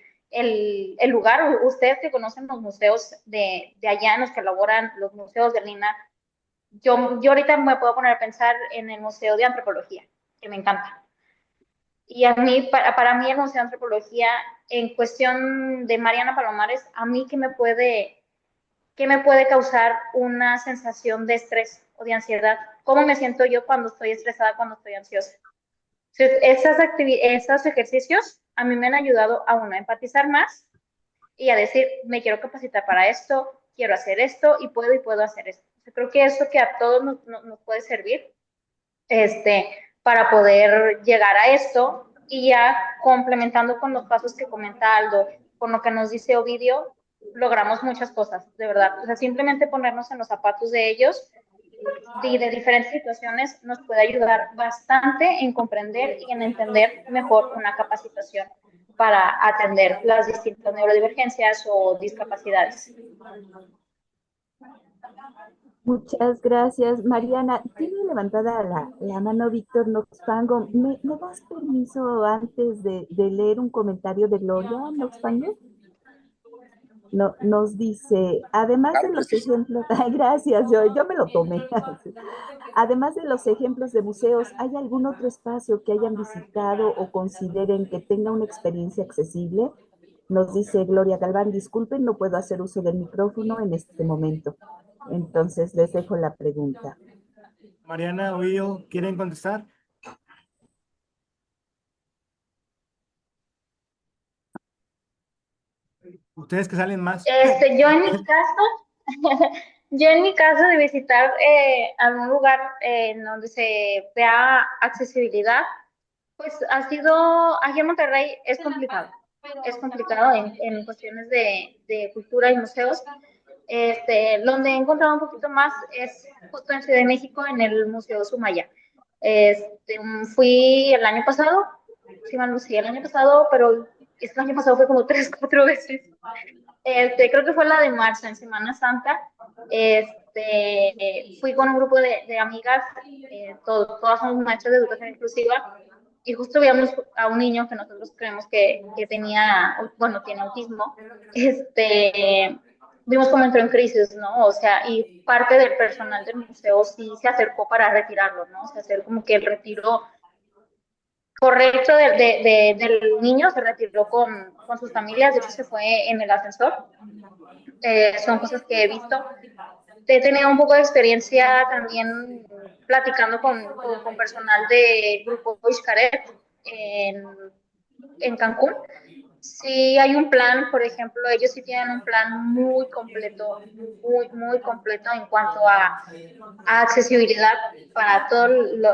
lugar. Ustedes que conocen los museos de allá en los que elaboran los museos de Lina, yo ahorita me puedo poner a pensar en el Museo de Antropología, que me encanta. Y a mí, para mí el Museo de Antropología, en cuestión de Mariana Palomares, a mí qué me puede causar una sensación de estrés o de ansiedad. ¿Cómo me siento yo cuando estoy estresada, cuando estoy ansiosa? Esos ejercicios a mí me han ayudado a uno a empatizar más y a decir, me quiero capacitar para esto, quiero hacer esto y puedo hacer esto. Yo creo que eso que a todos nos puede servir para poder llegar a esto y ya complementando con los pasos que comenta Aldo, con lo que nos dice Ovidio, logramos muchas cosas, de verdad. O sea, simplemente ponernos en los zapatos de ellos de diferentes situaciones nos puede ayudar bastante en comprender y en entender mejor una capacitación para atender las distintas neurodivergencias o discapacidades. Muchas gracias, Mariana. Tiene levantada la mano Víctor Noxpango. ¿Me das permiso antes de leer un comentario de Gloria Noxpango? No, nos dice, además de los ejemplos, ay, gracias, yo me lo tomé. Además de los ejemplos de museos, ¿hay algún otro espacio que hayan visitado o consideren que tenga una experiencia accesible? Nos dice Gloria Galván, disculpen, no puedo hacer uso del micrófono en este momento. Entonces les dejo la pregunta. Mariana, Ovidio, ¿quieren contestar? Ustedes que salen más. Yo en mi caso, yo en mi caso de visitar algún lugar en donde se vea accesibilidad, pues ha sido, aquí en Monterrey es complicado en cuestiones de cultura y museos. Donde he encontrado un poquito más es justo en Ciudad de México, en el Museo Sumaya. Fui el año pasado, sí, el año pasado, pero este año pasado fue como 3, 4 veces. Creo que fue la de marzo, en Semana Santa. Fui con un grupo de amigas, todas somos maestras de educación inclusiva, y justo veíamos a un niño que nosotros creemos que tenía, bueno, tiene autismo. Vimos cómo entró en crisis, ¿no? O sea, y parte del personal del museo sí se acercó para retirarlo, ¿no? O sea, hacer como que el retiro correcto del niño, se retiró con sus familias, de hecho se fue en el ascensor. Son cosas que he visto. He tenido un poco de experiencia también platicando con personal de Grupo Xcaret en Cancún. Sí hay un plan, por ejemplo, ellos sí tienen un plan muy completo, muy completo en cuanto a accesibilidad para todas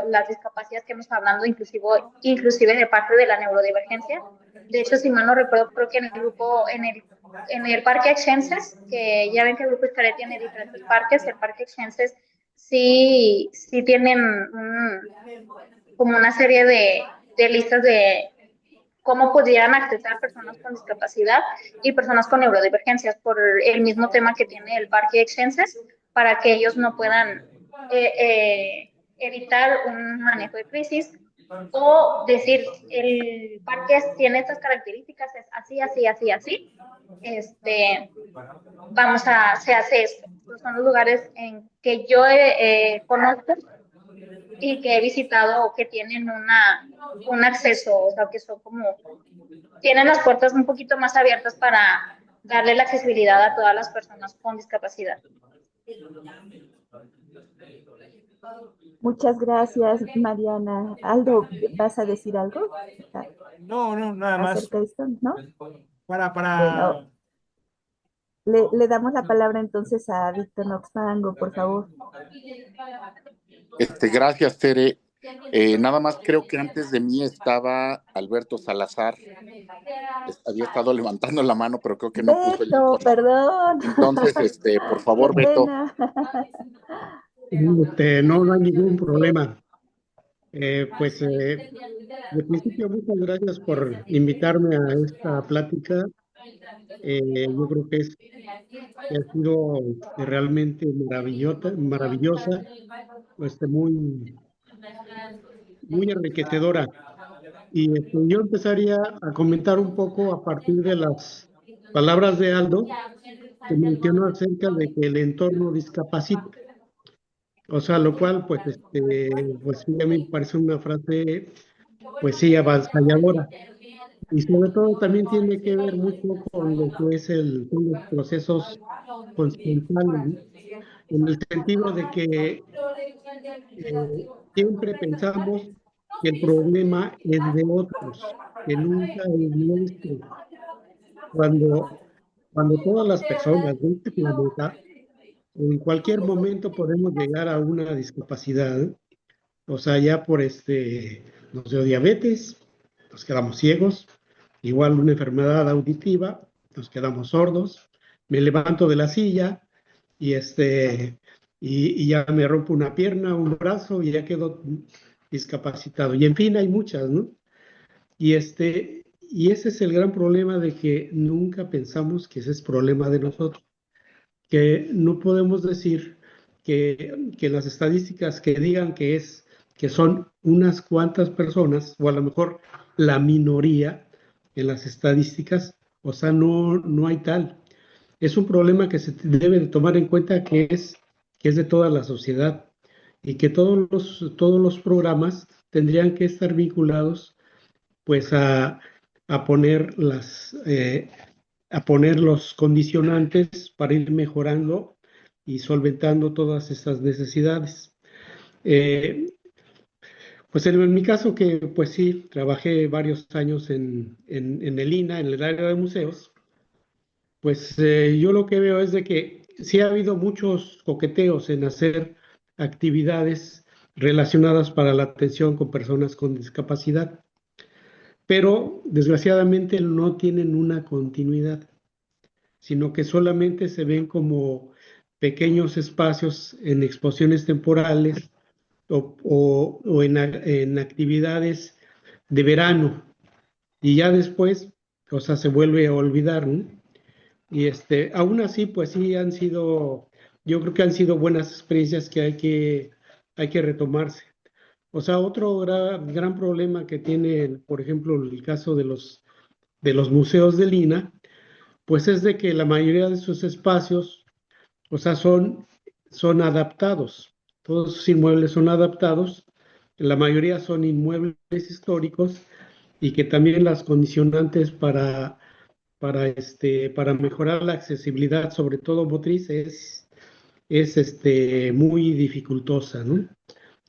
las discapacidades que hemos estado hablando, inclusive de parte de la neurodivergencia. De hecho, si mal no recuerdo, creo que en el Parque Exenses, que ya ven que el Grupo Xcaret tiene diferentes parques, el Parque Exenses sí tienen como una serie de listas de cómo pudieran acceder personas con discapacidad y personas con neurodivergencias por el mismo tema que tiene el Parque Exenses, para que ellos no puedan evitar un manejo de crisis o decir, el parque tiene estas características, es así, así, así, así, se hace esto. Estos son los lugares en que yo conozco y que he visitado o que tienen un acceso, o sea, que son como, tienen las puertas un poquito más abiertas para darle la accesibilidad a todas las personas con discapacidad. Muchas gracias, Mariana. Aldo, ¿vas a decir algo No, nada más. acerca de esto? ¿No? Para. Bueno, le damos la palabra entonces a Víctor Noxpango, por favor. Gracias, Tere. Nada más creo que antes de mí estaba Alberto Salazar. Había estado levantando la mano, pero creo que no puso el Beto, icono. perdón. Entonces, por Qué favor, Beto. pena. No hay ningún problema. De principio, muchas gracias por invitarme a esta plática. Yo creo que ha sido realmente maravillosa, muy enriquecedora. Y yo empezaría a comentar un poco a partir de las palabras de Aldo, que mencionó acerca de que el entorno discapacita. O sea, lo cual, pues sí, a mí me parece una frase, pues sí, avasalladora. Y sobre todo también tiene que ver mucho con lo que son los procesos conscientales, ¿no? En el sentido de que siempre pensamos que el problema es de otros, que nunca es nuestro. Cuando todas las personas de este planeta, en cualquier momento podemos llegar a una discapacidad, o sea, ya por nos dio diabetes, nos quedamos ciegos, igual una enfermedad auditiva, nos quedamos sordos, me levanto de la silla y y ya me rompo una pierna, un brazo y ya quedo discapacitado. Y en fin, hay muchas, ¿no? Y y ese es el gran problema de que nunca pensamos que ese es problema de nosotros, que no podemos decir que las estadísticas que digan que son unas cuantas personas, o a lo mejor la minoría en las estadísticas, o sea, no hay tal. Es un problema que se debe de tomar en cuenta que es de toda la sociedad y que todos los programas tendrían que estar vinculados pues a poner a poner los condicionantes para ir mejorando y solventando todas estas necesidades. Pues en mi caso que pues sí, trabajé varios años en el INAH, en el área de museos, Pues yo lo que veo es de que sí ha habido muchos coqueteos en hacer actividades relacionadas para la atención con personas con discapacidad, pero desgraciadamente no tienen una continuidad, sino que solamente se ven como pequeños espacios en exposiciones temporales o en actividades de verano, y ya después, o sea, se vuelve a olvidar, ¿no? Y aún así, pues sí han sido, yo creo que han sido buenas experiencias que hay que retomarse. O sea, otro gran problema que tiene, por ejemplo, el caso de los museos de Lina, pues es de que la mayoría de sus espacios, o sea, son adaptados. Todos sus inmuebles son adaptados. La mayoría son inmuebles históricos y que también las condicionantes para mejorar la accesibilidad, sobre todo motriz, es muy dificultosa, ¿no?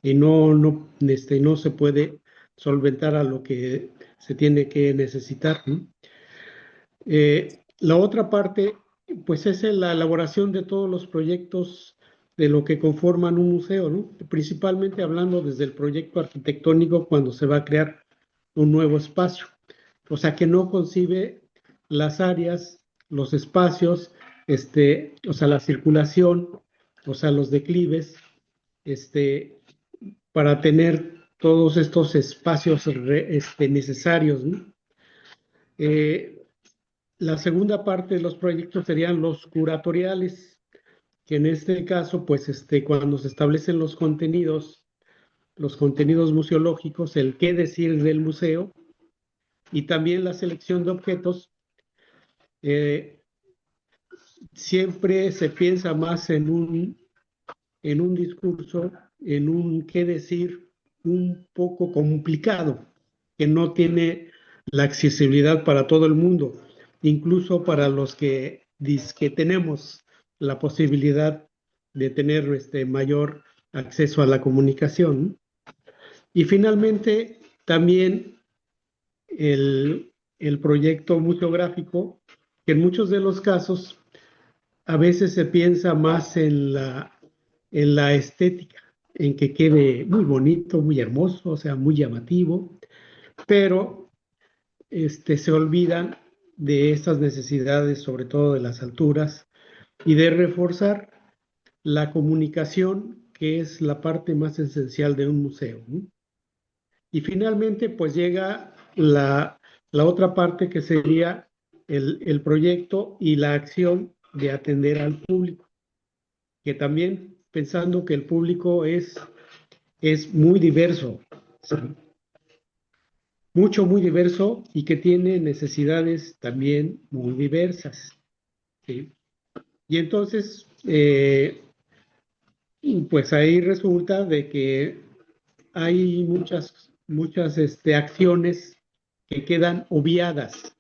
Y no se puede solventar a lo que se tiene que necesitar, ¿no? La otra parte, pues es la elaboración de todos los proyectos de lo que conforman un museo, ¿no? Principalmente hablando desde el proyecto arquitectónico cuando se va a crear un nuevo espacio. O sea, que no concibe las áreas, los espacios, o sea, la circulación, o sea, los declives, este, para tener todos estos espacios necesarios, ¿no? Eh, la segunda parte de los proyectos serían los curatoriales, que en este caso, pues, cuando se establecen los contenidos museológicos, el qué decir del museo, y también la selección de objetos, eh, siempre se piensa más en un discurso, en un qué decir un poco complicado, que no tiene la accesibilidad para todo el mundo, incluso para los que tenemos la posibilidad de tener mayor acceso a la comunicación. Y finalmente, también el proyecto museográfico, que en muchos de los casos a veces se piensa más en la estética, en que quede muy bonito, muy hermoso, o sea, muy llamativo, pero se olvidan de estas necesidades, sobre todo de las alturas, y de reforzar la comunicación, que es la parte más esencial de un museo, ¿no? Y finalmente, pues llega la otra parte que sería el proyecto y la acción de atender al público, que también pensando que el público es muy diverso, ¿sí? Mucho, muy diverso y que tiene necesidades también muy diversas, ¿sí? Y entonces, pues ahí resulta de que hay muchas acciones que quedan obviadas,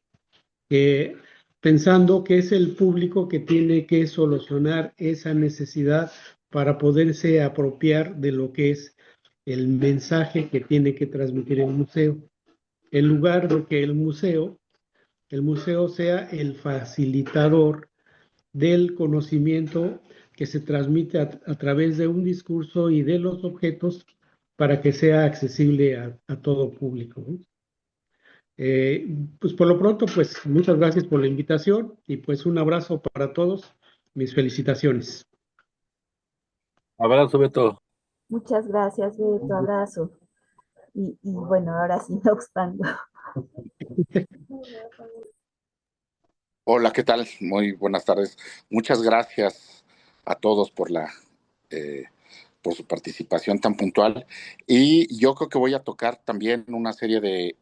que pensando que es el público que tiene que solucionar esa necesidad para poderse apropiar de lo que es el mensaje que tiene que transmitir el museo, en lugar de que el museo sea el facilitador del conocimiento que se transmite a través de un discurso y de los objetos para que sea accesible a todo público, ¿no? Pues por lo pronto, pues muchas gracias por la invitación y pues un abrazo para todos. Mis felicitaciones. Abrazo, Beto. Muchas gracias, Beto, abrazo. Y bueno, ahora sí, no obstante. Hola, ¿qué tal? Muy buenas tardes. Muchas gracias a todos eh, por su participación tan puntual. Y yo creo que voy a tocar también una serie de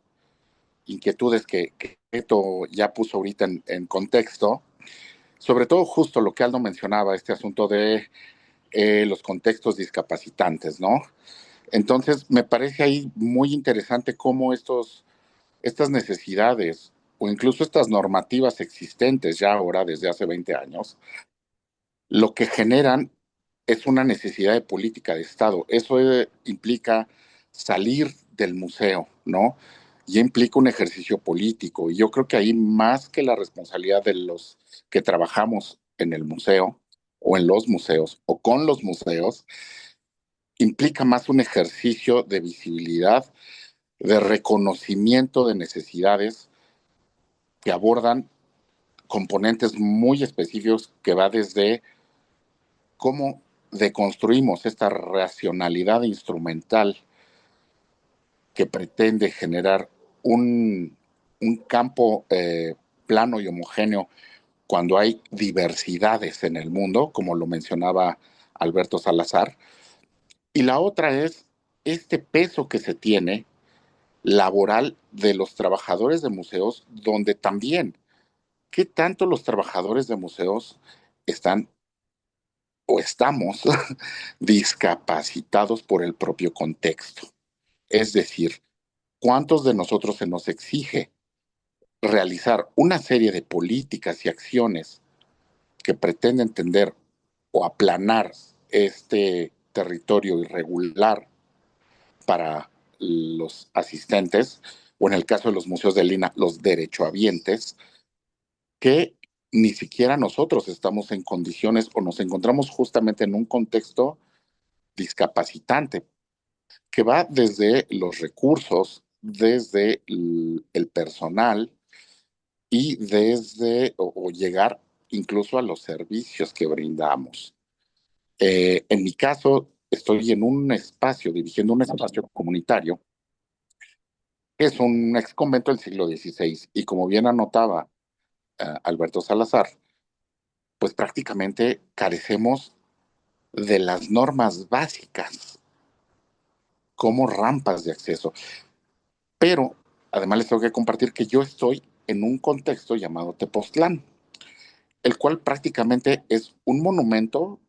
inquietudes que Beto ya puso ahorita en contexto, sobre todo justo lo que Aldo mencionaba, este asunto de los contextos discapacitantes, ¿no? Entonces, me parece ahí muy interesante cómo estas necesidades o incluso estas normativas existentes ya ahora desde hace 20 años, lo que generan es una necesidad de política de Estado. Eso implica salir del museo, ¿no? ya implica un ejercicio político. Y yo creo que ahí, más que la responsabilidad de los que trabajamos en el museo o en los museos o con los museos, implica más un ejercicio de visibilidad, de reconocimiento de necesidades que abordan componentes muy específicos, que va desde cómo deconstruimos esta racionalidad instrumental que pretende generar un campo plano y homogéneo cuando hay diversidades en el mundo, como lo mencionaba Alberto Salazar. Y la otra es este peso que se tiene laboral de los trabajadores de museos, donde también, ¿qué tanto los trabajadores de museos están o estamos discapacitados por el propio contexto? Es decir, ¿cuántos de nosotros se nos exige realizar una serie de políticas y acciones que pretenden tender o aplanar este territorio irregular para los asistentes, o en el caso de los museos de Lina, los derechohabientes, que ni siquiera nosotros estamos en condiciones o nos encontramos justamente en un contexto discapacitante, que va desde los recursos, desde el personal y desde o llegar incluso a los servicios que brindamos. En mi caso, estoy en un espacio, dirigiendo un espacio comunitario, que es un ex convento del siglo XVI, y como bien anotaba Alberto Salazar, pues prácticamente carecemos de las normas básicas como rampas de acceso. Pero además les tengo que compartir que yo estoy en un contexto llamado Tepoztlán, el cual prácticamente es un monumento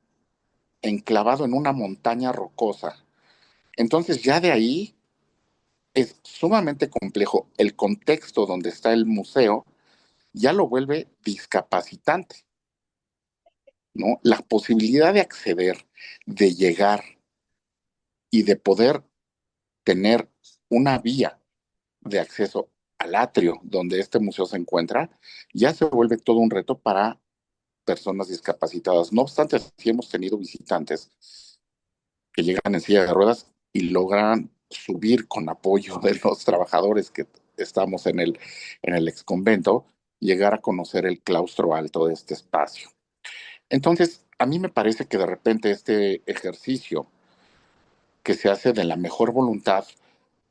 enclavado en una montaña rocosa. Entonces ya de ahí es sumamente complejo. El contexto donde está el museo ya lo vuelve discapacitante, ¿no? La posibilidad de acceder, de llegar y de poder tener una vía de acceso al atrio donde este museo se encuentra, ya se vuelve todo un reto para personas discapacitadas. No obstante, sí hemos tenido visitantes que llegan en silla de ruedas y logran subir con apoyo de los trabajadores que estamos en el ex convento, llegar a conocer el claustro alto de este espacio. Entonces, a mí me parece que de repente este ejercicio que se hace de la mejor voluntad,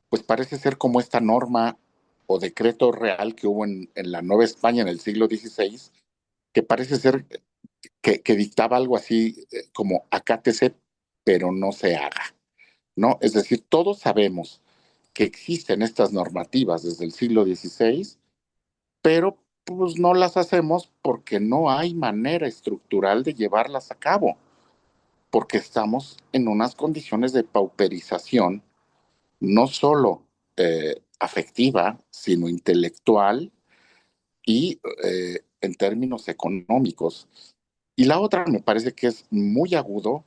pues parece ser como esta norma o decreto real que hubo en la Nueva España en el siglo XVI, que parece ser que dictaba algo así como acátese, pero no se haga, ¿no? Es decir, todos sabemos que existen estas normativas desde el siglo XVI, pero pues no las hacemos porque no hay manera estructural de llevarlas a cabo, porque estamos en unas condiciones de pauperización, no solo afectiva, sino intelectual y en términos económicos. Y la otra me parece que es muy agudo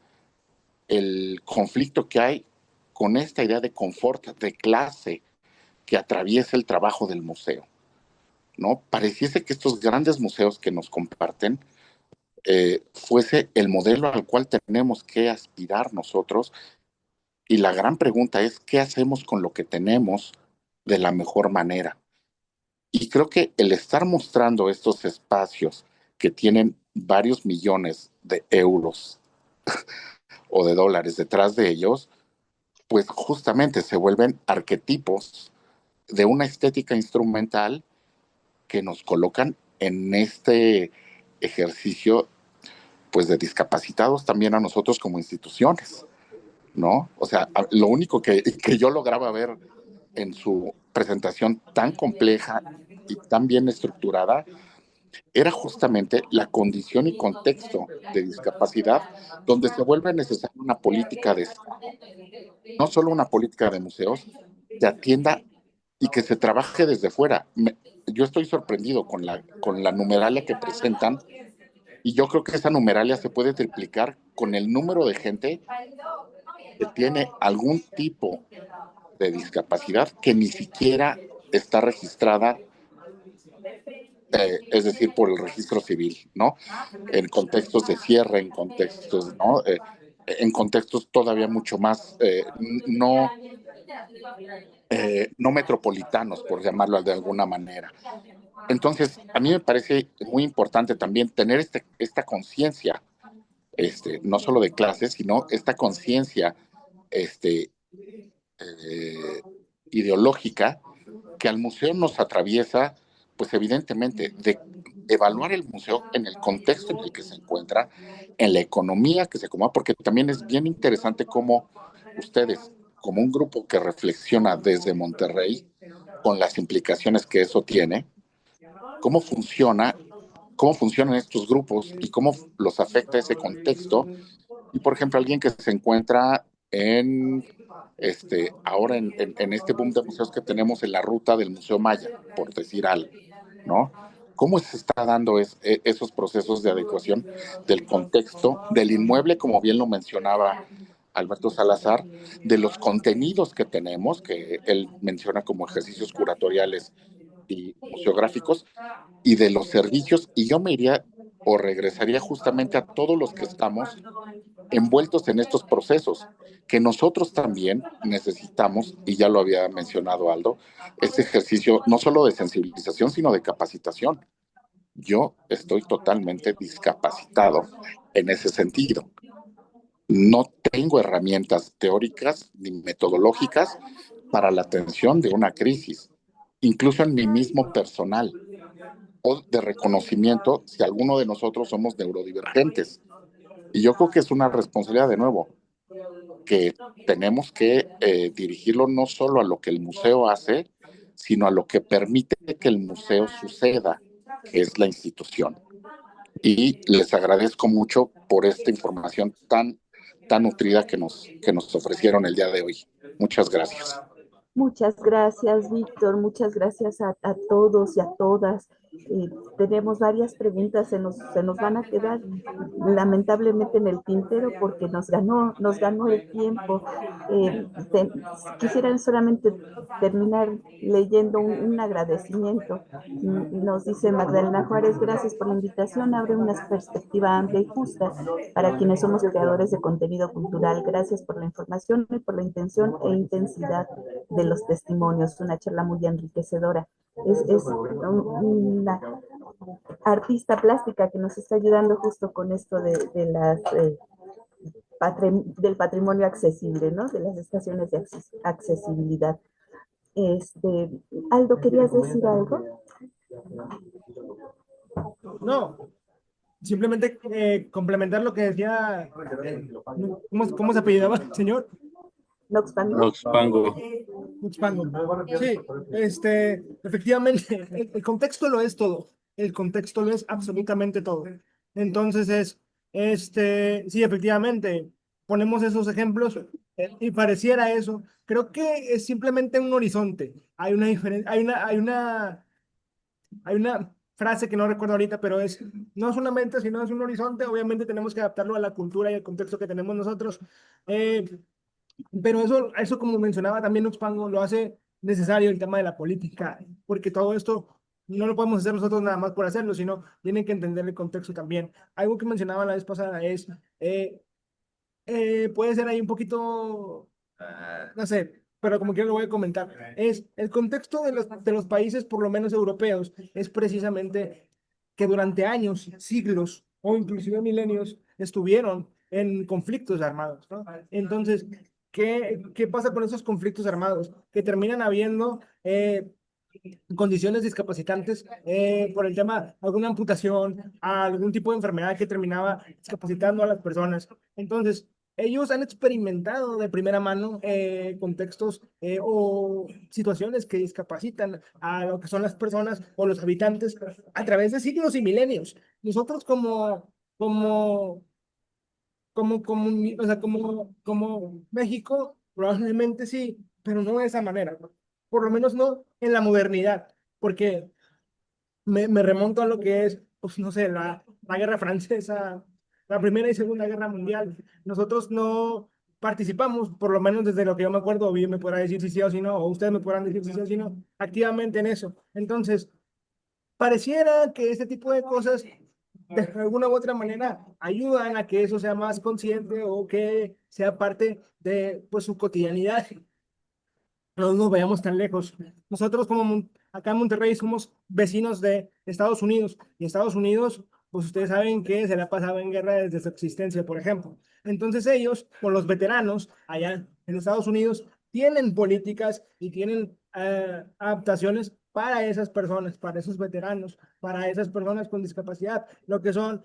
el conflicto que hay con esta idea de confort, de clase, que atraviesa el trabajo del museo, ¿no? Pareciese que estos grandes museos que nos comparten fuese el modelo al cual tenemos que aspirar nosotros, y la gran pregunta es, ¿qué hacemos con lo que tenemos de la mejor manera? Y creo que el estar mostrando estos espacios que tienen varios millones de euros o de dólares detrás de ellos, pues justamente se vuelven arquetipos de una estética instrumental que nos colocan en este ejercicio, pues de discapacitados también a nosotros como instituciones, ¿no? O sea, lo único que yo lograba ver en su presentación tan compleja y tan bien estructurada era justamente la condición y contexto de discapacidad, donde se vuelve necesaria una política de Estado, no solo una política de museos, que atienda y que se trabaje desde fuera. Yo estoy sorprendido con la numeralia que presentan, y yo creo que esa numeralia se puede triplicar con el número de gente que tiene algún tipo de discapacidad que ni siquiera está registrada, es decir, por el registro civil, ¿no? En contextos de cierre, en contextos, ¿no? En contextos todavía mucho más no, no metropolitanos, por llamarlo de alguna manera. Entonces, a mí me parece muy importante también tener esta conciencia, no solo de clases, sino esta conciencia este, eh, ideológica que al museo nos atraviesa, pues evidentemente, de evaluar el museo en el contexto en el que se encuentra, en la economía que se acomoda, porque también es bien interesante cómo ustedes, como un grupo que reflexiona desde Monterrey, con las implicaciones que eso tiene, cómo funciona, cómo funcionan estos grupos y cómo los afecta ese contexto. Y, por ejemplo, alguien que se encuentra en ahora en este boom de museos que tenemos en la ruta del Museo Maya, por decir algo, ¿no? ¿Cómo se está dando esos procesos de adecuación del contexto, del inmueble, como bien lo mencionaba Alberto Salazar, de los contenidos que tenemos, que él menciona como ejercicios curatoriales y museográficos, y de los servicios, y yo me iría o regresaría justamente a todos los que estamos envueltos en estos procesos, que nosotros también necesitamos, y ya lo había mencionado Aldo, este ejercicio no solo de sensibilización, sino de capacitación. Yo estoy totalmente discapacitado en ese sentido. No tengo herramientas teóricas ni metodológicas para la atención de una crisis, incluso en mi mismo personal, o de reconocimiento si alguno de nosotros somos neurodivergentes. Y yo creo que es una responsabilidad, de nuevo, que tenemos que dirigirlo no solo a lo que el museo hace, sino a lo que permite que el museo suceda, que es la institución. Y les agradezco mucho por esta información tan nutrida que nos ofrecieron el día de hoy. Muchas gracias. Muchas gracias, Víctor. Muchas gracias a todos y a todas. Tenemos varias preguntas, se nos van a quedar lamentablemente en el tintero porque nos ganó el tiempo. Quisiera solamente terminar leyendo un agradecimiento. Nos dice Magdalena Juárez, gracias por la invitación, abre una perspectiva amplia y justa para quienes somos creadores de contenido cultural. Gracias por la información y por la intención e intensidad de los testimonios, una charla muy enriquecedora. Es una artista plástica que nos está ayudando justo con esto de las del patrimonio accesible, ¿no? De las estaciones de accesibilidad. Aldo, ¿querías decir algo? No, simplemente complementar lo que decía, ¿cómo se apellidaba el señor? Noxpango. Noxpango. Noxpango. Sí, efectivamente, el contexto lo es todo. El contexto lo es absolutamente todo. Entonces sí, efectivamente, ponemos esos ejemplos y pareciera eso. Creo que es simplemente un horizonte. Hay una diferencia, hay una frase que no recuerdo ahorita, pero no es una mente, sino es un horizonte. Obviamente tenemos que adaptarlo a la cultura y al contexto que tenemos nosotros. Pero eso como mencionaba también Uxpango, lo hace necesario el tema de la política, porque todo esto no lo podemos hacer nosotros nada más por hacerlo, sino tienen que entender el contexto también. Algo que mencionaba la vez pasada puede ser ahí un poquito, no sé, pero como quiera lo voy a comentar, es el contexto de los países, por lo menos europeos, es precisamente que durante años, siglos o inclusive milenios estuvieron en conflictos armados, ¿no? Entonces, ¿qué pasa con esos conflictos armados? Que terminan habiendo condiciones discapacitantes por el tema, alguna amputación, algún tipo de enfermedad que terminaba discapacitando a las personas. Entonces, ellos han experimentado de primera mano contextos o situaciones que discapacitan a lo que son las personas o los habitantes a través de siglos y milenios. Nosotros como, o sea, como México, probablemente sí, pero no de esa manera, ¿no? Por lo menos no en la modernidad, porque me remonto a lo que es, pues no sé, la Guerra Francesa, la Primera y Segunda Guerra Mundial. Nosotros participamos, por lo menos desde lo que yo me acuerdo, o bien me podrá decir si sí o si no, o ustedes me podrán decir si sí o si no, activamente en eso. Entonces, pareciera que este tipo de cosas de alguna u otra manera ayudan a que eso sea más consciente o que sea parte de pues su cotidianidad. No nos vayamos tan lejos. Nosotros como acá en Monterrey somos vecinos de Estados Unidos y Estados Unidos, pues ustedes saben que se le ha pasado en guerra desde su existencia, por ejemplo. Entonces ellos, con los veteranos allá en Estados Unidos, tienen políticas y tienen adaptaciones para esas personas, para esos veteranos, para esas personas con discapacidad, lo que son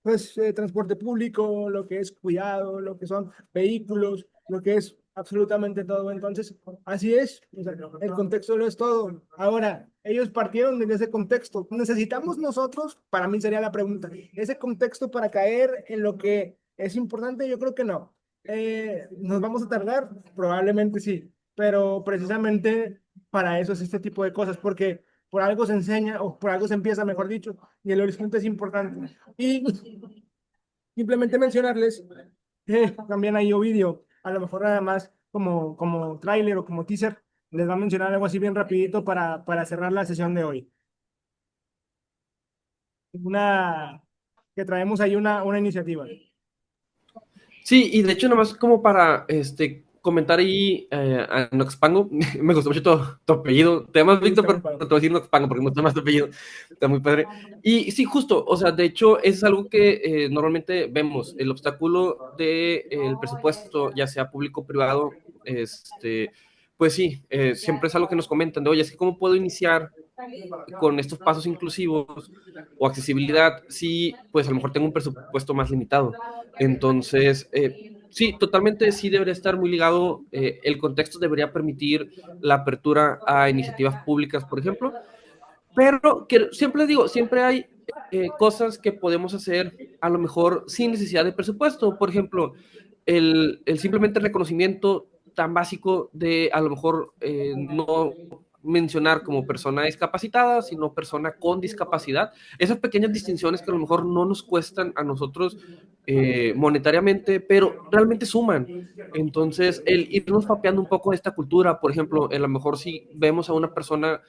pues transporte público, lo que es cuidado, lo que son vehículos, lo que es absolutamente todo. Entonces, así es, o sea, el contexto lo es todo. Ahora, ellos partieron de ese contexto. ¿Necesitamos nosotros? Para mí sería la pregunta. ¿Ese contexto para caer en lo que es importante? Yo creo que no. ¿Nos vamos a tardar? Probablemente sí, pero precisamente para eso es este tipo de cosas, porque por algo se enseña o por algo se empieza, mejor dicho, y el horizonte es importante. Y simplemente mencionarles también hay vídeo, a lo mejor nada más como tráiler o como teaser, les va a mencionar algo así bien rapidito para cerrar la sesión de hoy. Una que traemos ahí una iniciativa. Sí, y de hecho, nomás como para comentar ahí a Noxpango, me gustó mucho tu apellido. Te llamas Sí, Víctor, está muy pero padre. te voy a decir Noxpango porque me gusta más tu apellido. Está muy padre. Y sí, justo, o sea, de hecho, es algo que normalmente vemos. El obstáculo del presupuesto, ya sea público o privado, pues sí, siempre es algo que nos comentan de, oye, es que cómo puedo iniciar con estos pasos inclusivos o accesibilidad si pues a lo mejor tengo un presupuesto más limitado. Entonces, sí, totalmente sí debería estar muy ligado, el contexto debería permitir la apertura a iniciativas públicas, por ejemplo, pero que, siempre digo, siempre hay cosas que podemos hacer a lo mejor sin necesidad de presupuesto. Por ejemplo, simplemente reconocimiento tan básico de a lo mejor no mencionar como persona discapacitada, sino persona con discapacidad. Esas pequeñas distinciones que a lo mejor no nos cuestan a nosotros monetariamente, pero realmente suman. Entonces, el irnos papeando un poco de esta cultura, por ejemplo, a lo mejor si vemos a una persona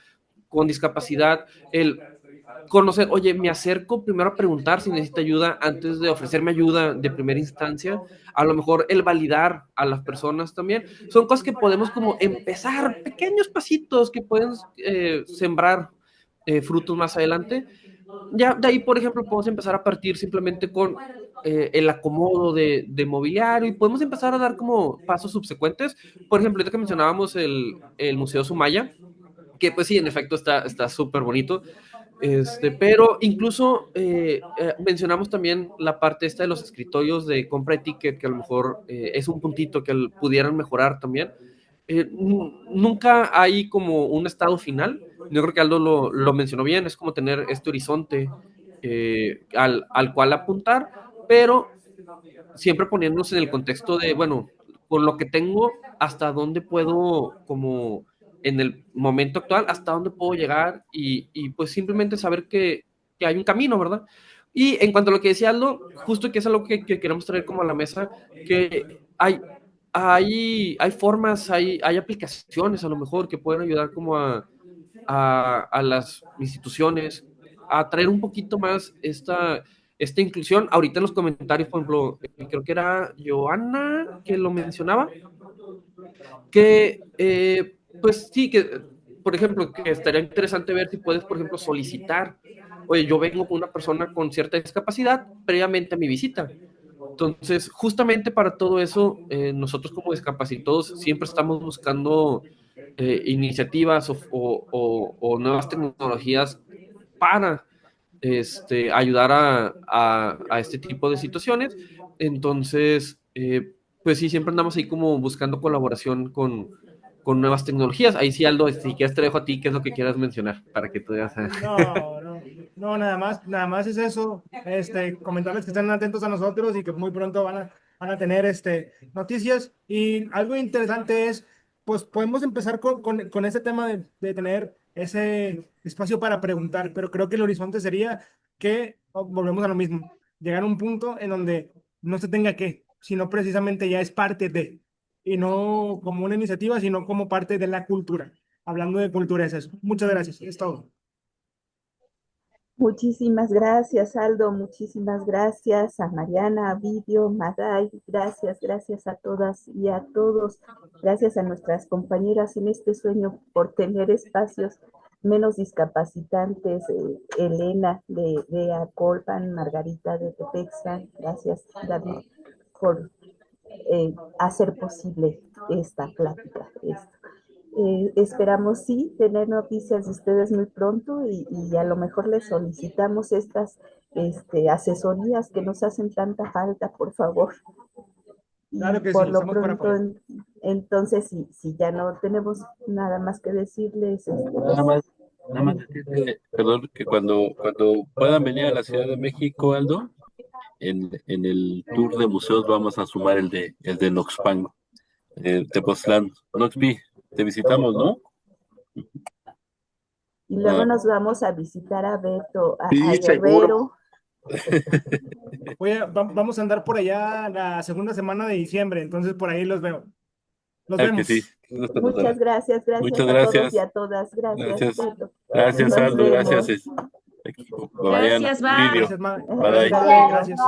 con discapacidad, el conocer, oye, me acerco primero a preguntar si necesita ayuda antes de ofrecerme ayuda de primera instancia, a lo mejor el validar a las personas también, son cosas que podemos como empezar, pequeños pasitos que pueden sembrar frutos más adelante. Ya de ahí, por ejemplo, podemos empezar a partir simplemente con el acomodo de mobiliario y podemos empezar a dar como pasos subsecuentes. Por ejemplo, ahorita que mencionábamos el Museo Sumaya, que pues sí, en efecto está súper bonito, pero incluso mencionamos también la parte esta de los escritorios de compra de ticket, que a lo mejor es un puntito que pudieran mejorar también. Nunca hay como un estado final. Yo creo que Aldo lo mencionó bien, es como tener este horizonte al cual apuntar, pero siempre poniéndose en el contexto de, bueno, con lo que tengo, hasta dónde puedo, como en el momento actual, hasta dónde puedo llegar y pues simplemente saber que hay un camino, ¿verdad? Y en cuanto a lo que decía Aldo, justo que es algo que queremos traer como a la mesa, que hay formas, hay aplicaciones a lo mejor que pueden ayudar como a las instituciones a traer un poquito más esta inclusión. Ahorita en los comentarios, por ejemplo, creo que era Joana que lo mencionaba, que pues sí, que por ejemplo, que estaría interesante ver si puedes, por ejemplo, solicitar, oye, yo vengo con una persona con cierta discapacidad previamente a mi visita. Entonces, justamente para todo eso, nosotros como discapacitados siempre estamos buscando iniciativas o nuevas tecnologías para ayudar a este tipo de situaciones. Entonces, pues sí, siempre andamos ahí como buscando colaboración con nuevas tecnologías. Ahí sí, Aldo, si quieres te dejo a ti qué es lo que quieras mencionar para que tú veas. No, no, no, nada más es eso. Comentarles que estén atentos a nosotros y que muy pronto van a tener noticias. Y algo interesante es, pues podemos empezar con ese tema de tener ese espacio para preguntar, pero creo que el horizonte sería que volvemos a lo mismo, llegar a un punto en donde no se tenga que sino precisamente ya es parte de, y no como una iniciativa, sino como parte de la cultura. Hablando de cultura es eso. Muchas gracias, es todo. Muchísimas gracias, Aldo. Muchísimas gracias a Mariana, a Vidio, Maday. Gracias a todas y a todos. Gracias a nuestras compañeras en este sueño por tener espacios menos discapacitantes. Elena de Acolpan, Margarita de Tepexa. Gracias, David, por hacer posible esta plática. Esperamos sí tener noticias de ustedes muy pronto y a lo mejor les solicitamos estas asesorías que nos hacen tanta falta, por favor. Y Claro que por sí, lo estamos para pronto, apoyar. entonces, si ya no tenemos nada más que decirles, Nada más decirte, perdón, que cuando puedan venir a la Ciudad de México, Aldo, en el tour de museos vamos a sumar el de Noxpango, Tepoztlán. Noxpi, te visitamos, ¿no? y luego Ah, nos vamos a visitar a Beto, a Sí, seguro. Guerrero. Vamos a andar por allá la segunda semana de diciembre, entonces por ahí los veo. Nos claro que sí. vemos. Muchas gracias Muchas a todos y gracias. a todas. Gracias, Gracias. Beto. Gracias, Nos Aldo. Gracias, vemos. equipo. Mariana, Gracias, bye. Lidio. Gracias, Bye. Gracias.